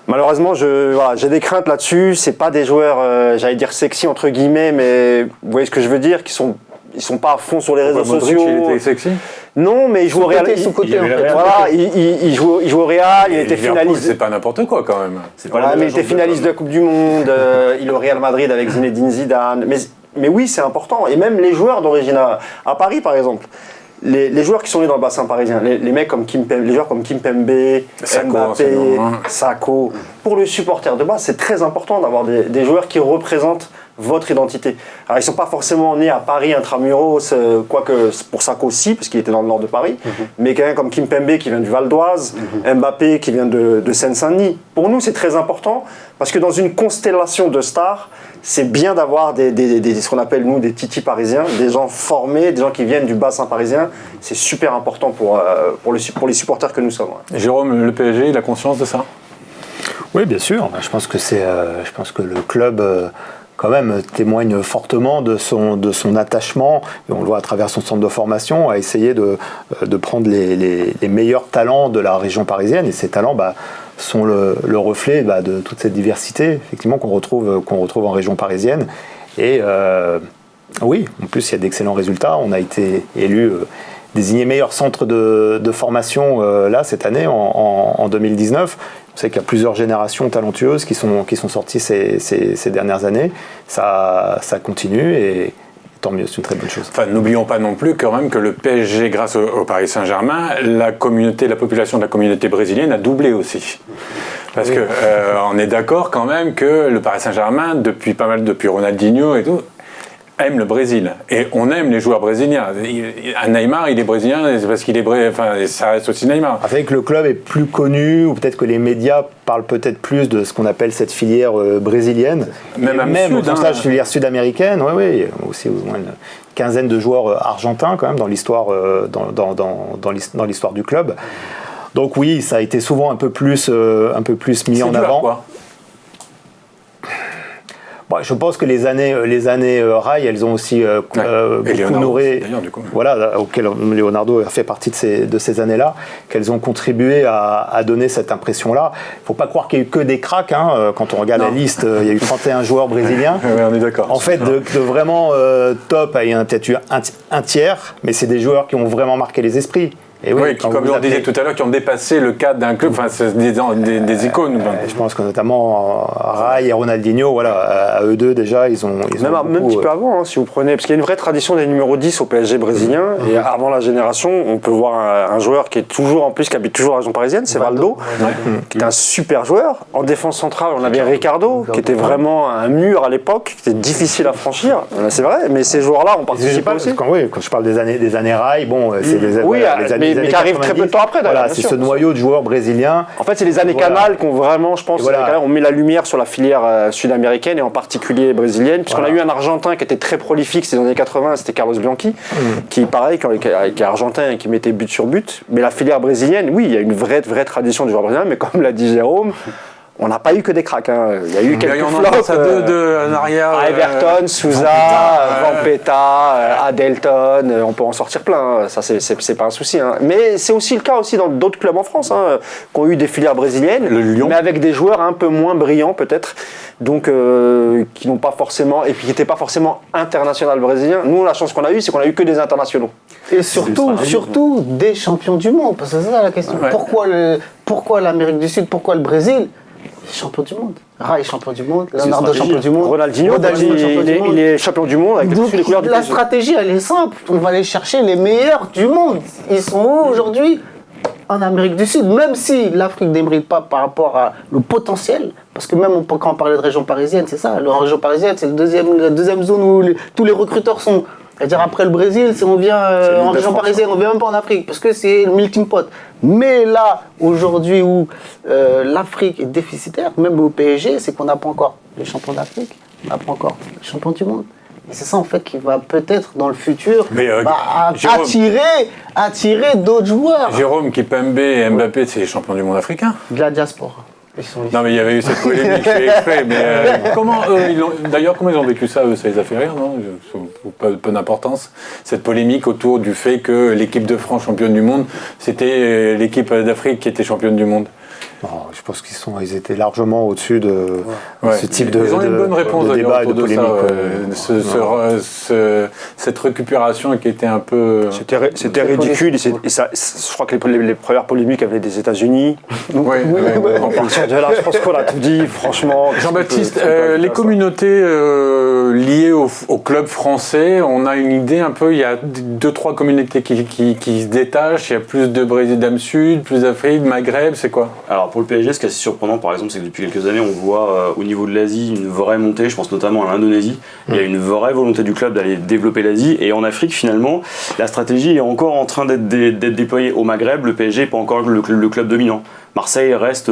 Malheureusement, j'ai des craintes là-dessus. C'est pas des joueurs, j'allais dire sexy entre guillemets, mais vous voyez ce que je veux dire, ils sont pas à fond sur les réseaux sociaux. Il était sexy? Non, mais il joue au Real. Il joue au Real. Il était finaliste. C'est pas n'importe quoi quand même. Mais il était finaliste de la Coupe du Monde. Il est au Real Madrid avec Zinedine Zidane. Mais oui, c'est important. Et même les joueurs d'origine à Paris, par exemple. Les joueurs qui sont nés dans le bassin parisien, les mecs comme les joueurs comme Kimpembe, Mbappé, Sakho, pour le supporter de base, c'est très important d'avoir des joueurs qui représentent votre identité. Alors ils ne sont pas forcément nés à Paris intramuros, quoique pour Sakho aussi, parce qu'il était dans le nord de Paris, mais quelqu'un comme Kimpembe qui vient du Val d'Oise, Mbappé qui vient de Seine-Saint-Denis. Pour nous, c'est très important, parce que dans une constellation de stars, c'est bien d'avoir ce qu'on appelle nous des titis parisiens, des gens formés, des gens qui viennent du bassin parisien. C'est super important pour les supporters que nous sommes. Ouais. Jérôme, le PSG, il a conscience de ça? Oui, bien sûr. Je pense que le club quand même témoigne fortement de son attachement, et on le voit à travers son centre de formation, à essayer de prendre les meilleurs talents de la région parisienne. Et ces talents sont le reflet de toute cette diversité effectivement qu'on retrouve en région parisienne. Et oui, en plus il y a d'excellents résultats. On a été élu désigné meilleur centre de formation là cette année en 2019. On sait qu'il y a plusieurs générations talentueuses qui sont sorties ces dernières années. Ça continue et tant mieux, c'est une très bonne chose. Enfin, n'oublions pas non plus quand même que le PSG, grâce au Paris Saint-Germain, la population de la communauté brésilienne a doublé aussi. Parce que on est d'accord quand même que le Paris Saint-Germain, depuis Ronaldinho et tout, aime le Brésil. Et on aime les joueurs brésiliens. Neymar, il est brésilien, c'est parce qu'il est ça reste aussi Neymar. Avec le club est plus connu, ou peut-être que les médias parlent peut-être plus de ce qu'on appelle cette filière brésilienne. Même au stage filière sud-américaine, oui, aussi au moins une quinzaine de joueurs argentins quand même dans l'histoire dans l'histoire du club. Donc oui, ça a été souvent un peu plus mis en avant. Quoi. Je pense que les années Rai, elles ont aussi beaucoup nourri, voilà, auquel Leonardo a fait partie de ces années-là, qu'elles ont contribué à donner cette impression-là. Il ne faut pas croire qu'il n'y a eu que des cracks. Quand on regarde la liste, il y a eu 31 joueurs brésiliens. On est d'accord. En fait, de vraiment top, il y en a peut-être eu un tiers, mais c'est des joueurs qui ont vraiment marqué les esprits. Et oui, comme on disait tout à l'heure, qui ont dépassé le cadre d'un club, enfin, c'est des icônes. Je pense que notamment Rai et Ronaldinho, voilà, à eux deux déjà, ils ont même un petit peu avant, si vous prenez, parce qu'il y a une vraie tradition des numéros 10 au PSG brésilien, et avant la génération, on peut voir un joueur qui est toujours, en plus, qui habite toujours la région parisienne, c'est Valdo, qui est un super joueur. En défense centrale, on avait Ricardo, qui était vraiment un mur à l'époque, qui était difficile à franchir, c'est vrai, mais ces joueurs-là ont participé aussi. Quand je parle des années Rai, c'est les années. Mais qui arrive très peu de temps après, d'ailleurs. Voilà, c'est ce noyau de joueurs brésiliens. En fait, c'est les années Canal qui ont vraiment, je pense, on met la lumière sur la filière sud-américaine et en particulier brésilienne, puisqu'on a eu un Argentin qui était très prolifique, c'était dans les années 80, c'était Carlos Bianchi, qui, pareil, qui est argentin et qui mettait but sur but. Mais la filière brésilienne, oui, il y a une vraie tradition du joueur brésilien, mais comme l'a dit Jérôme, on n'a pas eu que des cracks. Il y a eu quelques flops. En arrière. Everton, Souza, Vampeta, Adelton, on peut en sortir plein. Ça, c'est pas un souci. Mais c'est aussi le cas aussi dans d'autres clubs en France qui ont eu des filières brésiliennes, le Lyon, mais avec des joueurs un peu moins brillants peut-être, donc qui n'ont pas forcément et puis qui n'étaient pas forcément international brésiliens. Nous, la chance qu'on a eue, c'est qu'on a eu que des internationaux. Et surtout des champions du monde, parce que c'est ça la question. Ouais. Pourquoi l'Amérique du Sud, pourquoi le Brésil? Champion du monde. Rai champion du monde, Leonardo champion du monde. Ronaldinho il est champion du monde avec toutes les couleurs du La stratégie, elle est simple. On va aller chercher les meilleurs du monde. Ils sont où aujourd'hui? En Amérique du Sud. Même si l'Afrique ne débrille pas par rapport à le potentiel, parce que même quand on parlait de région parisienne, c'est ça. La région parisienne, c'est la deuxième zone où tous les recruteurs sont. C'est-à-dire après le Brésil, si on vient en région parisienne, on ne vient même pas en Afrique, parce que c'est le melting pot. Mais là, aujourd'hui où l'Afrique est déficitaire, même au PSG, c'est qu'on n'a pas encore les champions d'Afrique, on n'a pas encore les champions du monde. Et c'est ça en fait qui va peut-être dans le futur attirer d'autres joueurs. Jérôme, Kipembe et Mbappé, c'est les champions du monde africains. De la diaspora. Non mais il y avait eu cette polémique, je fais exprès, mais comment ils ont vécu ça, ça les a fait rire, non? Peu d'importance. Cette polémique autour du fait que l'équipe de France championne du monde, c'était l'équipe d'Afrique qui était championne du monde. Non, je pense qu'ils étaient largement au-dessus de ce type de ils ont une bonne réponse de débat et de polémique. Cette récupération qui était un peu... C'était ridicule, et ça, je crois que les premières polémiques avaient des États-Unis. Oui. En partir de là, je pense qu'on a tout dit, franchement. Jean-Baptiste, les communautés liées au club français, on a une idée un peu, il y a 2-3 communautés qui se détachent, il y a plus de Brésil, d'Am Sud, plus d'Afrique, Maghreb, c'est quoi? Alors pour le PSG, ce qui est assez surprenant par exemple, c'est que depuis quelques années, on voit au niveau de l'Asie une vraie montée, je pense notamment à l'Indonésie. Il y a une vraie volonté du club d'aller développer l'Asie, et en Afrique finalement, la stratégie est encore en train d'être déployée. Au Maghreb, le PSG n'est pas encore le club dominant. Marseille reste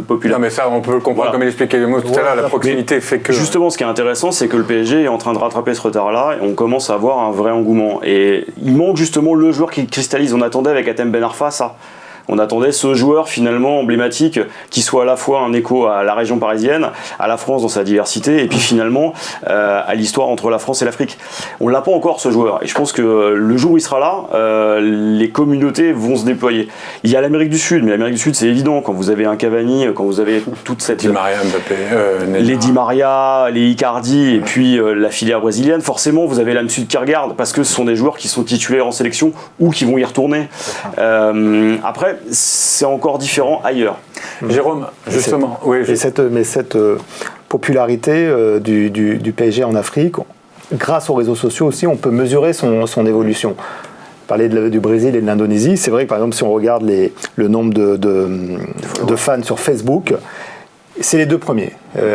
populaire. Non mais ça, on peut le comprendre comme il expliquait le mot tout à l'heure, la proximité fait que... Justement, ce qui est intéressant, c'est que le PSG est en train de rattraper ce retard-là, et on commence à avoir un vrai engouement. Et il manque justement le joueur qui cristallise. On attendait avec Hatem Ben Arfa ça. On attendait ce joueur finalement emblématique qui soit à la fois un écho à la région parisienne, à la France dans sa diversité, et puis finalement à l'histoire entre la France et l'Afrique. On l'a pas encore ce joueur, et je pense que le jour où il sera là, les communautés vont se déployer. Il y a l'Amérique du Sud, mais l'Amérique du Sud c'est évident, quand vous avez un Cavani, quand vous avez toute cette... Di Maria, Mbappé, les Di Maria, les Icardi, et puis la filière brésilienne, forcément vous avez l'âme sud qui regarde, parce que ce sont des joueurs qui sont titulaires en sélection ou qui vont y retourner. Après, c'est encore différent ailleurs. Jérôme, justement. Mais cette popularité du PSG en Afrique, grâce aux réseaux sociaux aussi, on peut mesurer son évolution. Parler du Brésil et de l'Indonésie, c'est vrai que par exemple si on regarde le nombre de fans sur Facebook, c'est les deux premiers,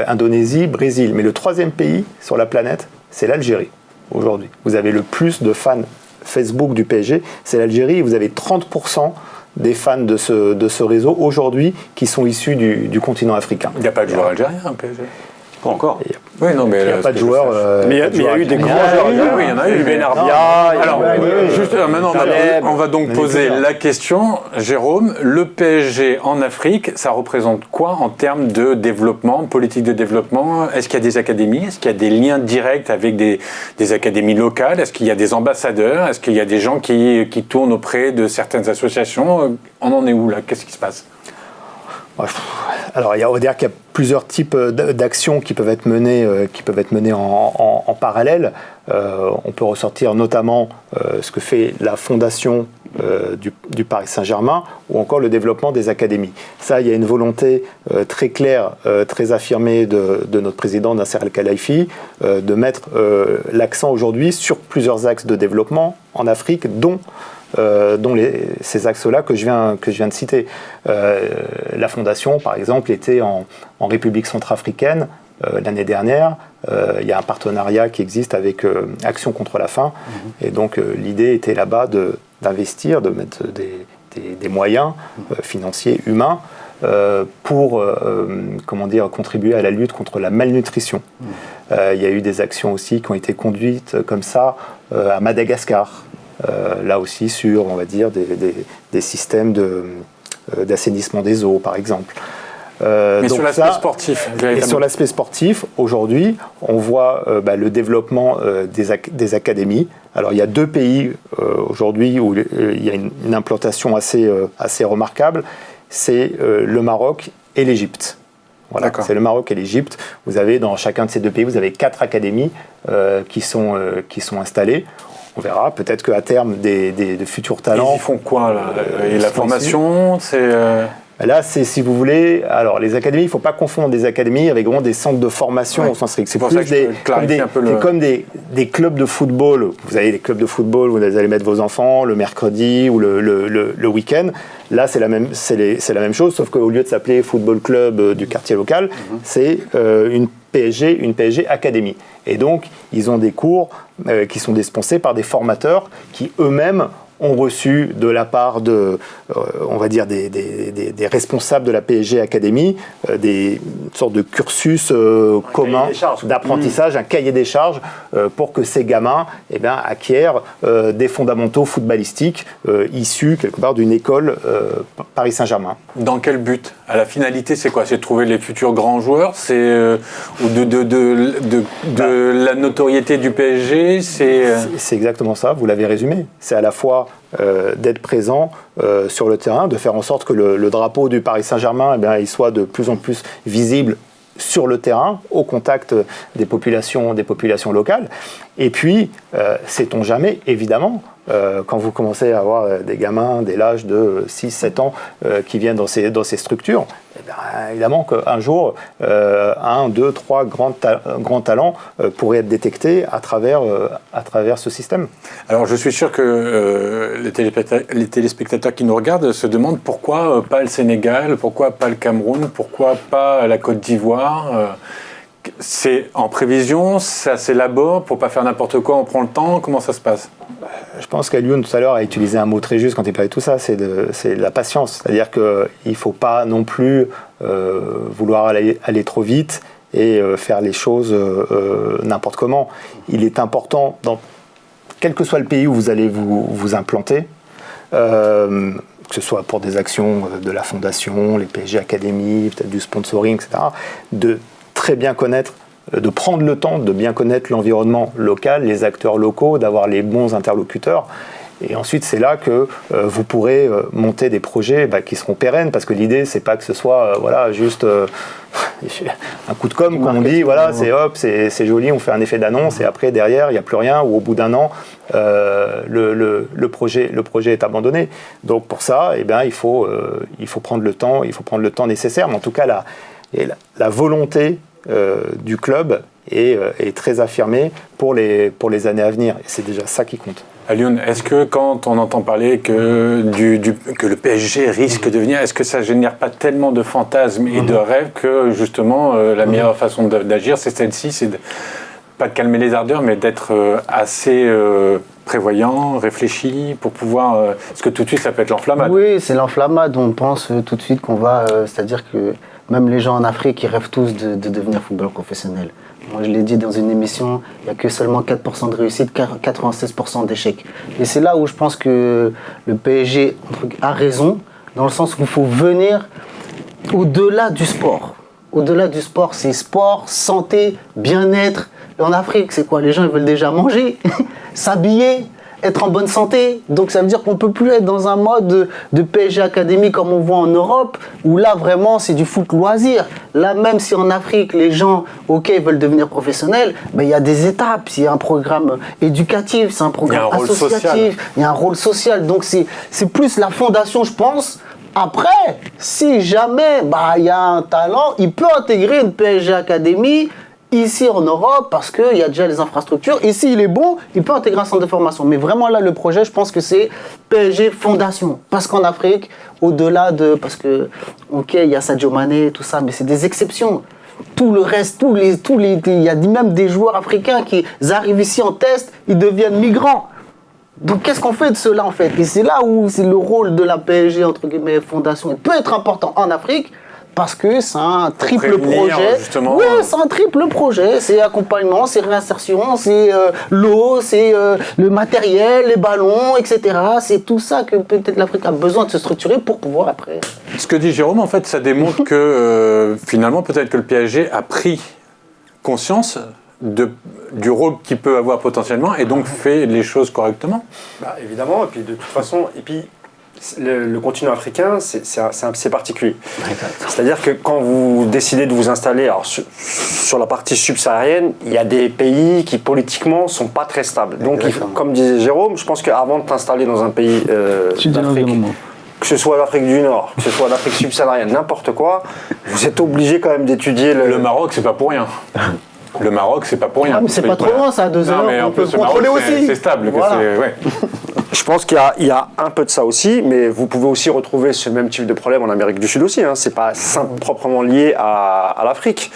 Indonésie, Brésil, mais le troisième pays sur la planète, c'est l'Algérie aujourd'hui. Vous avez le plus de fans Facebook du PSG, c'est l'Algérie, et vous avez 30% des fans de ce réseau aujourd'hui qui sont issus du continent africain. Il n'y a pas de joueur algérien au PSG. Pas encore. Oui, non, mais il n'y a pas de joueurs. Mais il y a eu des grands joueurs. Oui, il y en a eu. Benarbia. Alors, juste maintenant, on va donc poser la question. Jérôme, le PSG en Afrique, ça représente quoi en termes de développement, politique de développement? Est-ce qu'il y a des académies? Est-ce qu'il y a des liens directs avec des académies locales? Est-ce qu'il y a des ambassadeurs? Est-ce qu'il y a des gens qui tournent auprès de certaines associations? On en est où là? Qu'est-ce qui se passe? Alors, on va dire qu'il y a plusieurs types d'actions qui peuvent être menées, en parallèle. On peut ressortir notamment ce que fait la fondation du Paris Saint-Germain ou encore le développement des académies. Ça, il y a une volonté très claire, très affirmée de notre président Nasser Al-Khelaifi de mettre l'accent aujourd'hui sur plusieurs axes de développement en Afrique, dont ces axes-là que je viens de citer. La fondation, par exemple, était en République centrafricaine l'année dernière. Il y a un partenariat qui existe avec Action contre la faim. Et donc, l'idée était là-bas d'investir, de mettre des moyens financiers, humains, pour contribuer à la lutte contre la malnutrition. Il y a eu des actions aussi qui ont été conduites comme ça à Madagascar. Là aussi sur, on va dire, des systèmes d'assainissement des eaux, par exemple. Mais sur l'aspect sportif, et sur l'aspect sportif, aujourd'hui, on voit le développement des académies. Alors, il y a deux pays aujourd'hui où il y a une implantation assez remarquable. C'est le Maroc et l'Égypte. Voilà, c'est le Maroc et l'Égypte. Vous avez, dans chacun de ces deux pays, vous avez 4 académies qui sont installées. On verra, peut-être qu'à terme, des futurs talents... Ils font quoi, là? Et la formation, c'est... Là, c'est, si vous voulez... Alors, les académies, il ne faut pas confondre des académies avec vraiment des centres de formation au sens strict. C'est plus comme des clubs de football. Vous avez des clubs de football, vous allez mettre vos enfants le mercredi ou le week-end. Là, c'est la même chose, sauf qu'au lieu de s'appeler football club du quartier local, c'est une PSG Academy. Et donc, ils ont des cours qui sont dispensés par des formateurs qui eux-mêmes ont reçu de la part des responsables de la PSG Academy des sortes de cursus communs d'apprentissage, un cahier des charges pour que ces gamins acquièrent des fondamentaux footballistiques issus quelque part d'une école Paris Saint-Germain. Dans quel but? À la finalité, c'est quoi? C'est de trouver les futurs grands joueurs? C'est ou de la notoriété du PSG? C'est exactement ça, vous l'avez résumé. C'est à la fois d'être présent sur le terrain, de faire en sorte que le drapeau du Paris Saint-Germain il soit de plus en plus visible sur le terrain, au contact des populations locales. Et puis, sait-on jamais, évidemment, quand vous commencez à avoir des gamins dès l'âge de 6-7 ans qui viennent dans ces structures, évidemment qu'un jour, 1, 2, 3 grands talents pourraient être détectés à travers ce système. Alors je suis sûr que les téléspectateurs qui nous regardent se demandent pourquoi pas le Sénégal, pourquoi pas le Cameroun, pourquoi pas la Côte d'Ivoire. C'est en prévision, ça s'élabore, pour pas faire n'importe quoi, on prend le temps, comment ça se passe? Je pense qu'Alioune tout à l'heure a utilisé un mot très juste quand il parlait de tout ça, c'est de la patience. C'est-à-dire qu'il ne faut pas non plus vouloir aller trop vite et faire les choses n'importe comment. Il est important, quel que soit le pays où vous allez vous implanter, que ce soit pour des actions de la fondation, les PSG Academy, peut-être du sponsoring, etc., de très bien connaître, de prendre le temps de bien connaître l'environnement local, les acteurs locaux, d'avoir les bons interlocuteurs. Et ensuite, c'est là que vous pourrez monter des projets qui seront pérennes, parce que l'idée, c'est pas que ce soit juste un coup de com', comme on dit, voilà, c'est hop, c'est joli, on fait un effet d'annonce, et après, derrière, il n'y a plus rien, ou au bout d'un an, le projet est abandonné. Donc pour ça, il faut prendre le temps nécessaire, mais en tout cas, la volonté du club est très affirmée pour les années à venir, et c'est déjà ça qui compte. Alioune, est-ce que quand on entend parler que le PSG risque de venir, est-ce que ça génère pas tellement de fantasmes et de rêves que justement la meilleure façon d'agir, c'est celle-ci, c'est pas de calmer les ardeurs, mais d'être assez prévoyant, réfléchi, pour pouvoir... parce que tout de suite, ça peut être l'enflammade. Oui, c'est l'enflammade. On pense tout de suite qu'on va... c'est-à-dire que même les gens en Afrique, ils rêvent tous de devenir footballeur professionnel. Moi, je l'ai dit dans une émission, il n'y a que seulement 4% de réussite, 96% d'échecs. Et c'est là où je pense que le PSG a raison, dans le sens où il faut venir au-delà du sport. Au-delà du sport, c'est sport, santé, bien-être. Et en Afrique, c'est quoi? Les gens, ils veulent déjà manger, s'habiller, être en bonne santé. Donc ça veut dire qu'on ne peut plus être dans un mode de PSG Academy comme on voit en Europe, où là vraiment c'est du foot loisir. Là, même si en Afrique les gens, ok, veulent devenir professionnels, il y a des étapes, il y a un programme éducatif, c'est un programme associatif, il y a un rôle social. Donc c'est plus la fondation, je pense. Après, si jamais il y a un talent, il peut intégrer une PSG Academy ici en Europe, parce qu'il y a déjà les infrastructures. Et s'il est bon, il peut intégrer un centre de formation. Mais vraiment là, le projet, je pense que c'est PSG Fondation. Parce qu'en Afrique, au-delà de... Parce que, ok, il y a Sadio Mané, tout ça, mais c'est des exceptions. Tout le reste, il y a même des joueurs africains qui arrivent ici en test, ils deviennent migrants. Donc qu'est-ce qu'on fait de cela en fait? Et c'est là où c'est le rôle de la PSG, entre guillemets, Fondation. Il peut être important en Afrique, parce que c'est un triple projet. Oui, c'est un triple projet. C'est accompagnement, c'est réinsertion, c'est l'eau, c'est le matériel, les ballons, etc. C'est tout ça que peut-être l'Afrique a besoin de se structurer pour pouvoir après. Ce que dit Jérôme, en fait, ça démontre que finalement, peut-être que le PSG a pris conscience du rôle qu'il peut avoir potentiellement et donc fait les choses correctement. Évidemment, et puis de toute façon, le continent africain, c'est particulier. C'est-à-dire que quand vous décidez de vous installer sur la partie subsaharienne, il y a des pays qui politiquement ne sont pas très stables. Donc, comme disait Jérôme, je pense qu'avant de t'installer dans un pays d'Afrique, que ce soit l'Afrique du Nord, que ce soit l'Afrique subsaharienne, n'importe quoi, vous êtes obligé quand même d'étudier le Maroc, c'est pas pour rien. Le Maroc, c'est pas pour rien. Ah, mais c'est pas trop loin, ça, à 2 heures. Mais on peut le contrôler Maroc, aussi. C'est stable. Voilà. Je pense qu'il y a un peu de ça aussi, mais vous pouvez aussi retrouver ce même type de problème en Amérique du Sud aussi. C'est pas proprement lié à l'Afrique.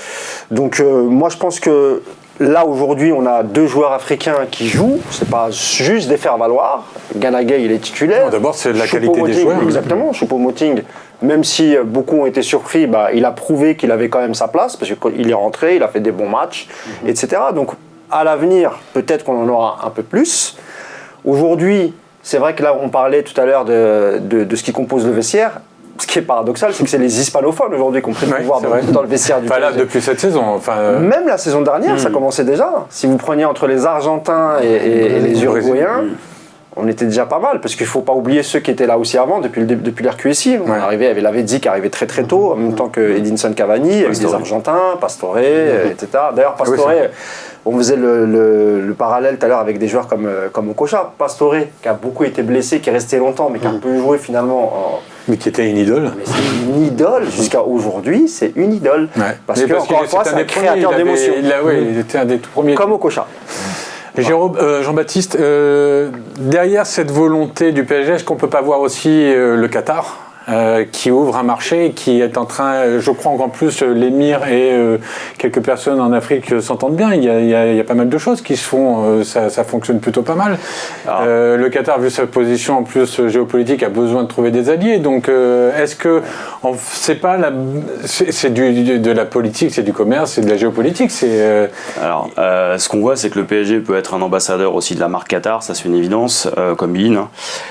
Donc moi, je pense que là, aujourd'hui, on a 2 joueurs africains qui jouent. C'est pas juste des faire-valoir. Gana Gueye, il est titulaire. D'abord, c'est de la qualité des joueurs. Exactement. Choupo-Moting, même si beaucoup ont été surpris, il a prouvé qu'il avait quand même sa place, parce qu'il est rentré, il a fait des bons matchs, etc. Donc, à l'avenir, peut-être qu'on en aura un peu plus. Aujourd'hui, c'est vrai que là, on parlait tout à l'heure de ce qui compose le vestiaire. Ce qui est paradoxal, c'est que c'est les hispanophones aujourd'hui qu'on peut pouvoir dans le vestiaire du PSG. Là, depuis cette saison. Même la saison dernière, ça commençait déjà. Si vous preniez entre les Argentins et les Uruguayens, on était déjà pas mal, parce qu'il ne faut pas oublier ceux qui étaient là aussi avant, depuis l'RQSI. On arrivait, il y avait Lavezzi qui arrivait très très tôt, en même temps que Edinson Cavani, avec des Argentins, Pastore, etc. D'ailleurs, Pastore, on faisait le parallèle tout à l'heure avec des joueurs comme Okocha. Pastore, qui a beaucoup été blessé, qui est resté longtemps, mais qui a peu joué finalement. Mais qui était une idole. Mais c'est une idole, jusqu'à aujourd'hui, c'est une idole. Parce que, encore une fois, c'est un créateur d'émotions. Il était un des tout premiers. Comme Okocha. Jérôme, Jean-Baptiste, derrière cette volonté du PSG, est-ce qu'on ne peut pas voir aussi le Qatar qui ouvre un marché, qui est en train, je crois qu'en plus l'émir et quelques personnes en Afrique s'entendent bien. Il y a pas mal de choses qui se font, ça fonctionne plutôt pas mal. Le Qatar, vu sa position en plus géopolitique, a besoin de trouver des alliés. Donc est-ce que c'est pas c'est de la politique, c'est du commerce, c'est de la géopolitique, Alors, ce qu'on voit, c'est que le PSG peut être un ambassadeur aussi de la marque Qatar, ça c'est une évidence, comme Bein. Hein.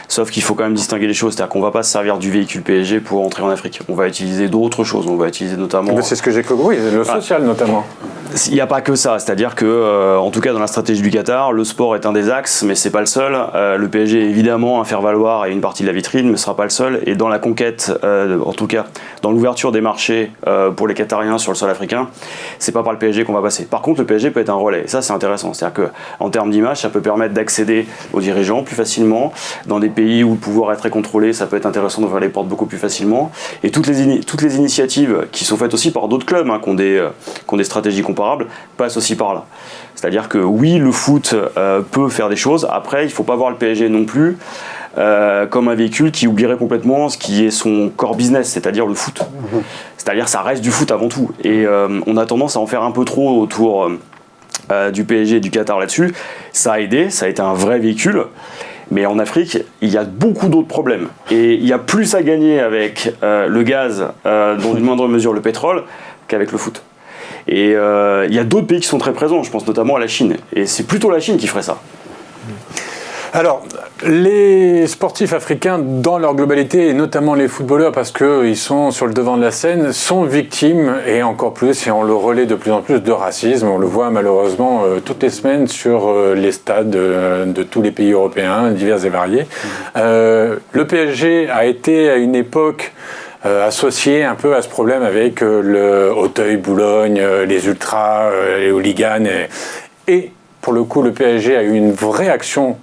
Sauf qu'il faut quand même distinguer les choses, c'est-à-dire qu'on va pas se servir du véhicule PSG pour entrer en Afrique. On va utiliser d'autres choses, on va utiliser notamment... C'est ce que j'ai compris, le social notamment. Il n'y a pas que ça, c'est-à-dire que, en tout cas dans la stratégie du Qatar, le sport est un des axes, mais c'est pas le seul. Le PSG est évidemment un faire-valoir et une partie de la vitrine, mais ce sera pas le seul. Et dans la conquête, en tout cas dans l'ouverture des marchés pour les Qatariens sur le sol africain, c'est pas par le PSG qu'on va passer. Par contre, le PSG peut être un relais, et ça c'est intéressant. C'est-à-dire qu'en termes d'image, ça peut permettre d'accéder aux dirigeants plus facilement. Dans des pays où le pouvoir est très contrôlé, ça peut être intéressant d'ouvrir les portes beaucoup plus facilement. Et toutes les initiatives qui sont faites aussi par d'autres clubs, qui ont des stratégies comparables, passent aussi par là. C'est-à-dire que oui, le foot peut faire des choses. Après, il ne faut pas voir le PSG non plus comme un véhicule qui oublierait complètement ce qui est son core business, c'est-à-dire le foot. C'est-à-dire que ça reste du foot avant tout. Et on a tendance à en faire un peu trop autour du PSG et du Qatar là-dessus. Ça a aidé, ça a été un vrai véhicule. Mais en Afrique, il y a beaucoup d'autres problèmes. Et il y a plus à gagner avec le gaz, dans une moindre mesure le pétrole, qu'avec le foot. Et il y a d'autres pays qui sont très présents, je pense notamment à la Chine. Et c'est plutôt la Chine qui ferait ça. Alors, les sportifs africains, dans leur globalité, et notamment les footballeurs, parce qu'ils sont sur le devant de la scène, sont victimes, et encore plus, et on le relaie de plus en plus, de racisme. On le voit malheureusement toutes les semaines sur les stades de tous les pays européens, divers et variés. Le PSG a été à une époque associé un peu à ce problème avec le Auteuil-Boulogne, les ultras, les hooligans. Et pour le coup, le PSG a eu une vraie action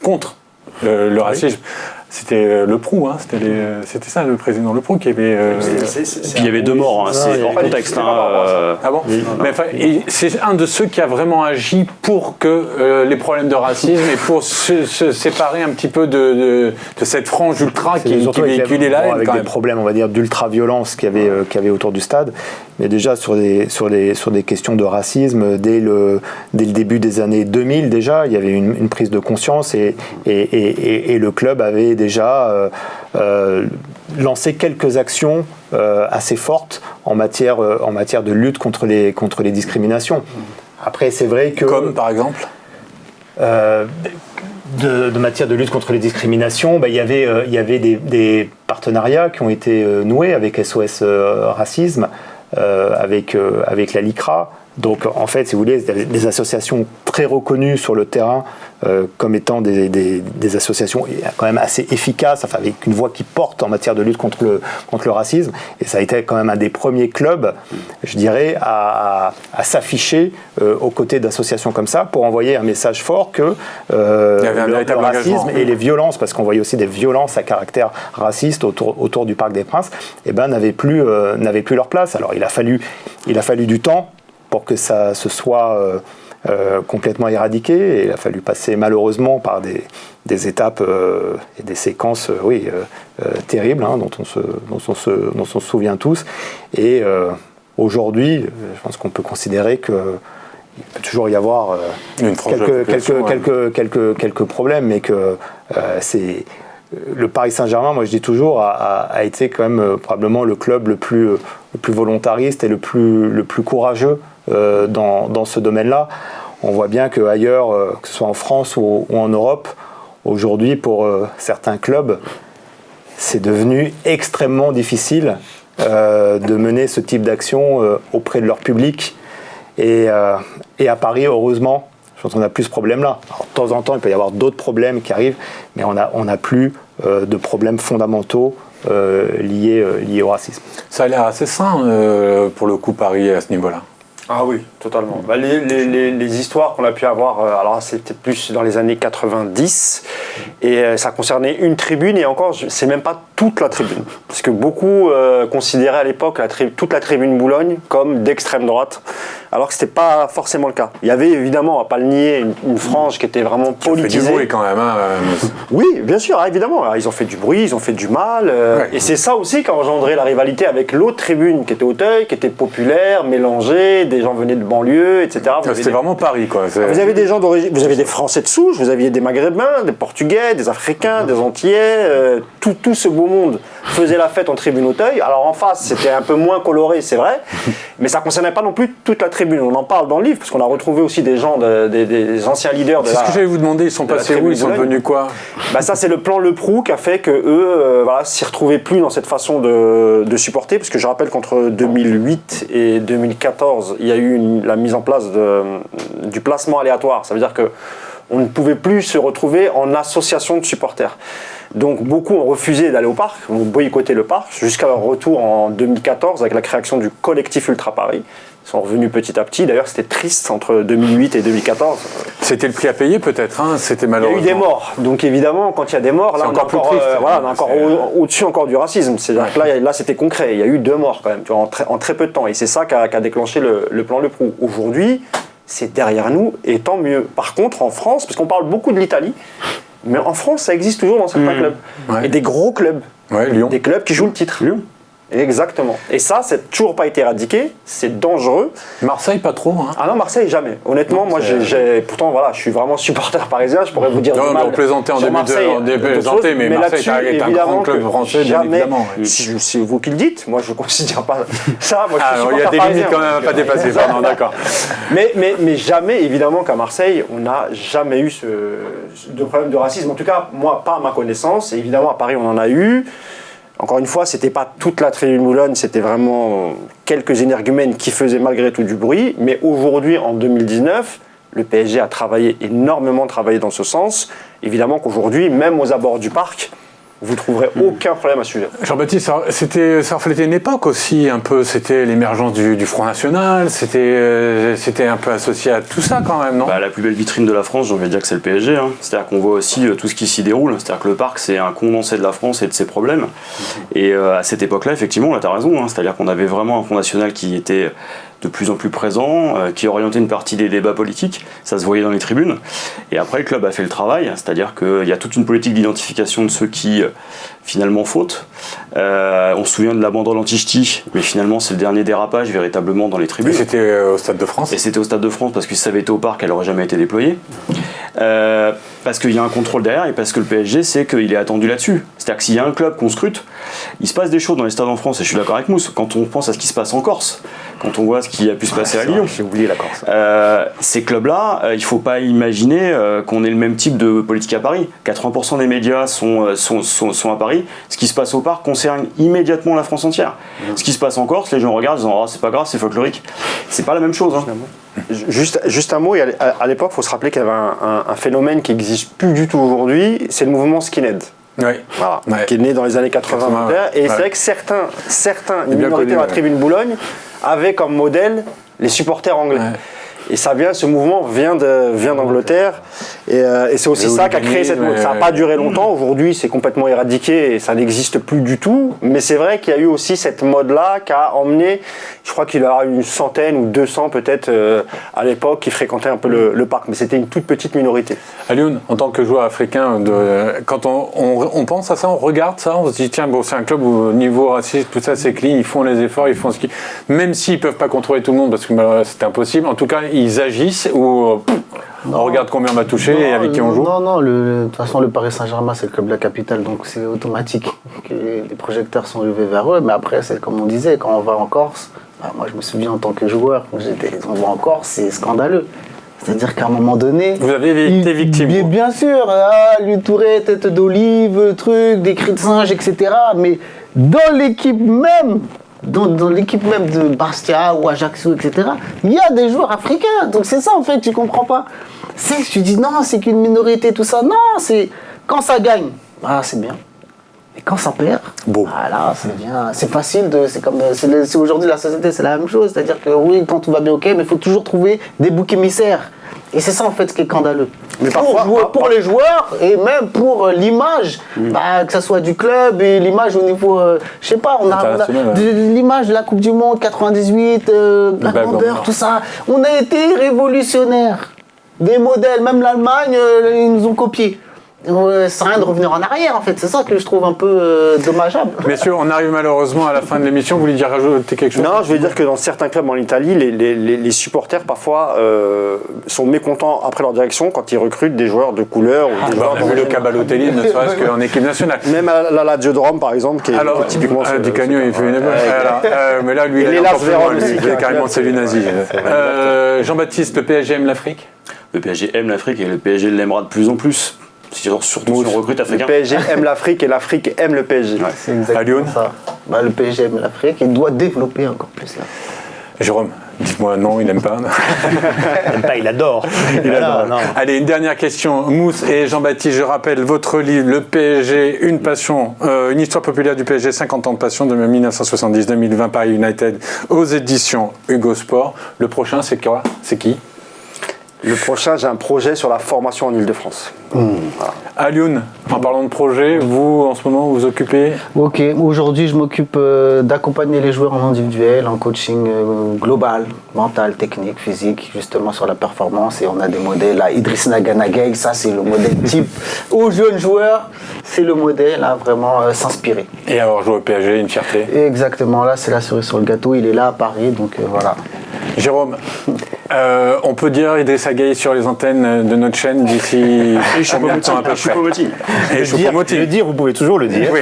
contre le racisme. C'était Le Proux, c'était ça le président Le Proux qui avait... Puis il y avait 2 morts, c'est hors contexte. Ah bon oui. Mais c'est un de ceux qui a vraiment agi pour que les problèmes de racisme et pour se séparer un petit peu de cette frange ultra qui véhiculait la haine. Avec des problèmes, on va dire, d'ultra-violence qu'il y avait autour du stade. Mais déjà sur des questions de racisme, dès le début des années 2000 déjà, il y avait une prise de conscience et le club avait déjà lancé quelques actions assez fortes en matière de lutte contre les discriminations. Après, c'est vrai que... Comme par exemple de matière de lutte contre les discriminations, il y avait des partenariats qui ont été noués avec SOS Racisme, avec la LICRA. Donc en fait, si vous voulez, des associations très reconnues sur le terrain comme étant des associations quand même assez efficaces, enfin avec une voix qui porte en matière de lutte contre le racisme. Et ça a été quand même un des premiers clubs, je dirais, à s'afficher aux côtés d'associations comme ça pour envoyer un message fort que le racisme et les violences, parce qu'on voyait aussi des violences à caractère raciste autour du Parc des Princes, n'avaient plus leur place. Alors il a fallu du temps pour que ça se soit complètement éradiqué. Et il a fallu passer malheureusement par des étapes et des séquences terribles dont on se souvient tous. Et aujourd'hui, je pense qu'on peut considérer qu'il peut toujours y avoir quelques problèmes, mais que c'est... Le Paris Saint-Germain, moi je dis toujours, a été quand même probablement le club le plus volontariste et le plus courageux dans ce domaine-là. On voit bien qu'ailleurs, que ce soit en France ou en Europe, aujourd'hui pour certains clubs, c'est devenu extrêmement difficile de mener ce type d'action auprès de leur public. Et à Paris, heureusement, je pense qu'on n'a plus ce problème-là. Alors, de temps en temps, il peut y avoir d'autres problèmes qui arrivent, mais on n'a plus de problèmes fondamentaux liés au racisme. Ça a l'air assez sain pour le coup Paris à ce niveau-là. Ah oui, totalement. Les histoires qu'on a pu avoir, alors c'était plus dans les années 90, et ça concernait une tribune, et encore, c'est même pas toute la tribune. Parce que beaucoup considéraient à l'époque toute la tribune Boulogne comme d'extrême droite. alors que c'était pas forcément le cas. Il y avait évidemment, on va pas le nier, une frange qui était vraiment politisée. Fait du bruit quand même. Hein, Oui, bien sûr, évidemment. Ils ont fait du bruit, ils ont fait du mal. Et c'est ça aussi qui a engendré la rivalité avec l'autre tribune qui était Auteuil, qui était populaire, mélangée, des gens venaient de banlieue, etc. C'était vraiment Paris, quoi. Vous avez des gens d'origine, vous avez des Français de souche, vous aviez des Maghrébins, des Portugais, des Africains, des Antillais, tout ce beau monde faisait la fête en tribune Auteuil. Alors en face, c'était un peu moins coloré, c'est vrai, mais ça ne concernait pas non plus toute la tribune. On en parle dans le livre, parce qu'on a retrouvé aussi des gens, des anciens leaders de C'est ce que j'allais vous demander, ils sont passés où, ils sont devenus quoi? Ça, c'est le plan Le Proux qui a fait qu'eux s'y retrouvaient plus dans cette façon de supporter, parce que je rappelle qu'entre 2008 et 2014, il y a eu la mise en place du placement aléatoire. Ça veut dire qu'on ne pouvait plus se retrouver en association de supporters. Donc beaucoup ont refusé d'aller au parc, ont boycotté le parc, jusqu'à leur retour en 2014 avec la création du collectif Ultra Paris. Ils sont revenus petit à petit. D'ailleurs, c'était triste entre 2008 et 2014. C'était le prix à payer peut-être, hein, c'était malheureux. Il y a eu des morts. Donc évidemment, quand il y a des morts, là, on est encore, on est encore au-dessus encore du racisme. C'est-à-dire que là, c'était concret. Il y a eu 2 morts quand même, tu vois, en très peu de temps. Et c'est ça qui a déclenché le plan Le Proux. Aujourd'hui, c'est derrière nous, et tant mieux. Par contre, en France, parce qu'on parle beaucoup de l'Italie, mais en France, ça existe toujours dans certains clubs. Ouais. Et des gros clubs. Ouais, Lyon. Des clubs qui jouent le titre. Lyon. Exactement. Et ça, c'est toujours pas été éradiqué, c'est dangereux. Marseille, pas trop. Hein. Ah non, Marseille, jamais. Honnêtement, moi, pourtant, voilà, je suis vraiment supporter parisien, je pourrais vous dire non, du mal. On plaisantait en début mais Marseille est un grand club français, bien évidemment. C'est vous qui le dites, moi, je ne considère pas ça. Moi, il y a des limites quand même à pas dépasser, pardon, d'accord. Mais jamais, évidemment, qu'à Marseille, on n'a jamais eu de problème de racisme. En tout cas, moi, pas à ma connaissance. Et évidemment, à Paris, on en a eu. Encore une fois, c'était pas toute la tribune Boulogne, c'était vraiment quelques énergumènes qui faisaient malgré tout du bruit. Mais aujourd'hui, en 2019, le PSG a énormément travaillé dans ce sens. Évidemment qu'aujourd'hui, même aux abords du parc, vous ne trouverez aucun problème à ce sujet. Jean-Baptiste, ça reflétait une époque aussi, un peu. C'était l'émergence du Front National, c'était un peu associé à tout ça quand même, non? La plus belle vitrine de la France, j'ai envie de dire que c'est le PSG. Hein. C'est-à-dire qu'on voit aussi tout ce qui s'y déroule. C'est-à-dire que le parc, c'est un condensé de la France et de ses problèmes. Et à cette époque-là, effectivement, là, tu as raison. Hein. C'est-à-dire qu'on avait vraiment un Front National qui était de plus en plus présent, qui orientait une partie des débats politiques, ça se voyait dans les tribunes. Et après, le club a fait le travail, c'est-à-dire qu'il y a toute une politique d'identification de ceux qui, finalement, fautent. On se souvient de la banderole anti-ch'ti, mais finalement, c'est le dernier dérapage, véritablement, dans les tribunes. Et c'était au Stade de France. Et c'était au Stade de France, parce que si ça avait été au parc, elle n'aurait jamais été déployée. Parce qu'il y a un contrôle derrière, et parce que le PSG sait qu'il est attendu là-dessus. C'est-à-dire que s'il y a un club qu'on scrute, il se passe des choses dans les stades en France, et je suis d'accord avec Mousse, quand on pense à ce qui se passe en Corse, quand on voit ce qui a pu se passer à Lyon. J'ai oublié la Corse. Ces clubs-là, il ne faut pas imaginer qu'on ait le même type de politique à Paris. 80% des médias sont à Paris. Ce qui se passe au parc concerne immédiatement la France entière. Ce qui se passe en Corse, les gens regardent, ils disent « c'est pas grave, c'est folklorique ». C'est pas la même chose. Hein. Juste un mot, à l'époque, il faut se rappeler qu'il y avait un phénomène qui n'existe plus du tout aujourd'hui, c'est le mouvement skinhead. Oui. Voilà, qui est né dans les années 80. Et c'est vrai que certains minorités dans la tribune Boulogne avaient comme modèle les supporters anglais. Ouais. Et ce mouvement vient d'Angleterre. Et c'est aussi ça qui a créé cette mode. Ça n'a pas duré longtemps. Aujourd'hui, c'est complètement éradiqué et ça n'existe plus du tout. Mais c'est vrai qu'il y a eu aussi cette mode-là qui a emmené, je crois qu'il y a eu 100 ou 200 peut-être à l'époque qui fréquentaient un peu le parc. Mais c'était une toute petite minorité. Alioune, en tant que joueur africain, quand on pense à ça, on regarde ça, on se dit tiens, bon, c'est un club où au niveau raciste, tout ça c'est clean, ils font les efforts, ils font ce qu'ils... Même s'ils ne peuvent pas contrôler tout le monde parce que c'est impossible, en tout cas, ils agissent ou on regarde combien on va toucher et avec qui on joue. Non, de toute façon, le Paris Saint-Germain, c'est le club de la capitale, donc c'est automatique que les projecteurs sont levés vers eux. Mais après, c'est comme on disait, quand on va en Corse, moi je me souviens en tant que joueur, quand on va en Corse, c'est scandaleux. C'est-à-dire qu'à un moment donné... Vous avez été victime. Bien sûr, lui Touré, tête d'olive, des cris de singe, etc. Mais dans l'équipe même... Dans l'équipe même de Bastia ou Ajaccio, etc., il y a des joueurs africains. Donc c'est ça, en fait, tu comprends pas. Tu dis, non, c'est qu'une minorité, tout ça. Non, c'est quand ça gagne, c'est bien. Et quand ça perd, voilà, c'est bien. C'est facile, c'est aujourd'hui la société, c'est la même chose. C'est-à-dire que oui, quand tout va bien, ok, mais il faut toujours trouver des boucs émissaires. Et c'est ça en fait ce qui est scandaleux. Mais Pour les joueurs et même pour l'image, que ce soit du club et l'image au niveau, je sais pas, on a l'image de la Coupe du Monde 98, la grandeur, tout ça. On a été révolutionnaires. Des modèles, même l'Allemagne, ils nous ont copiés. Ça rien de revenir en arrière en fait, c'est ça que je trouve un peu dommageable. Messieurs, on arrive malheureusement à la fin de l'émission, vous voulez dire rajouter quelque chose? Non, je veux dire que dans certains clubs en Italie, les supporters parfois sont mécontents après leur direction quand ils recrutent des joueurs de couleur. Ou des joueurs on a vu le cas Balotelli, ne serait-ce qu'en équipe nationale. Même à la Lazio de Rome par exemple, qui est typiquement... Di Canio, il fait une... mais là, lui, il est encore plus loin, lui. Il est carrément celui nazi. Jean-Baptiste, le PSG aime l'Afrique? Le PSG aime l'Afrique et le PSG l'aimera de plus en plus. Surtout si on recrute africain. Le PSG aime l'Afrique et l'Afrique aime le PSG. Ouais, c'est exactement ça. Le PSG aime l'Afrique et doit développer encore plus là. Jérôme, dites-moi non, il n'aime pas. Il n'aime pas, il adore. Il adore. Non. Allez, une dernière question. Mousse et Jean-Baptiste, je rappelle votre livre, Le PSG, une passion, une histoire populaire du PSG, 50 ans de passion de 1970-2020, Paris United, aux éditions Hugo Sport. Le prochain, c'est quoi? C'est qui? Le prochain, j'ai un projet sur la formation en Ile-de-France. Voilà. Alioune, en parlant de projet, vous, en ce moment, vous occupez? Ok, aujourd'hui, je m'occupe d'accompagner les joueurs en individuel, en coaching global, mental, technique, physique, justement sur la performance. Et on a des modèles, là, Idriss Naganagay, ça c'est le modèle type. Aux jeunes joueurs, c'est le modèle à vraiment s'inspirer. Et avoir joué au PSG, une fierté? Exactement, là c'est la cerise sur le gâteau, il est là à Paris, donc voilà. Jérôme, on peut dire Idriss Gueye sur les antennes de notre chaîne d'ici combien de temps à peu près? Et Choupo-Moting. Le dire, vous pouvez toujours le dire. Oui.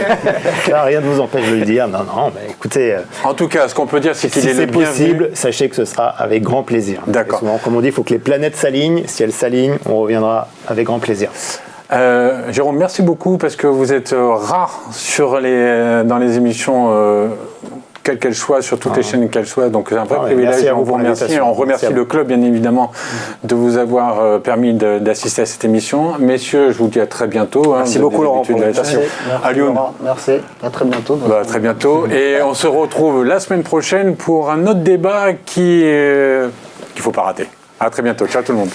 Là, rien ne vous empêche de le dire. Non, mais écoutez. En tout cas, ce qu'on peut dire, c'est qu'il si est le c'est bienvenu. possible, sachez que ce sera avec grand plaisir. D'accord. Souvent, comme on dit, il faut que les planètes s'alignent. Si elles s'alignent, on reviendra avec grand plaisir. Jérôme, merci beaucoup parce que vous êtes rare dans les émissions. Quelle qu'elle soit, sur toutes les chaînes qu'elles soient. Donc c'est un vrai privilège et on vous remercie. On remercie le club, bien évidemment, de vous avoir permis d'assister à cette émission. Messieurs, je vous dis à très bientôt. Merci beaucoup, Laurent, pour l'invitation. Alioune. Merci, à très bientôt. À très bientôt. Et on se retrouve la semaine prochaine pour un autre débat qu'il ne faut pas rater. À très bientôt. Ciao tout le monde.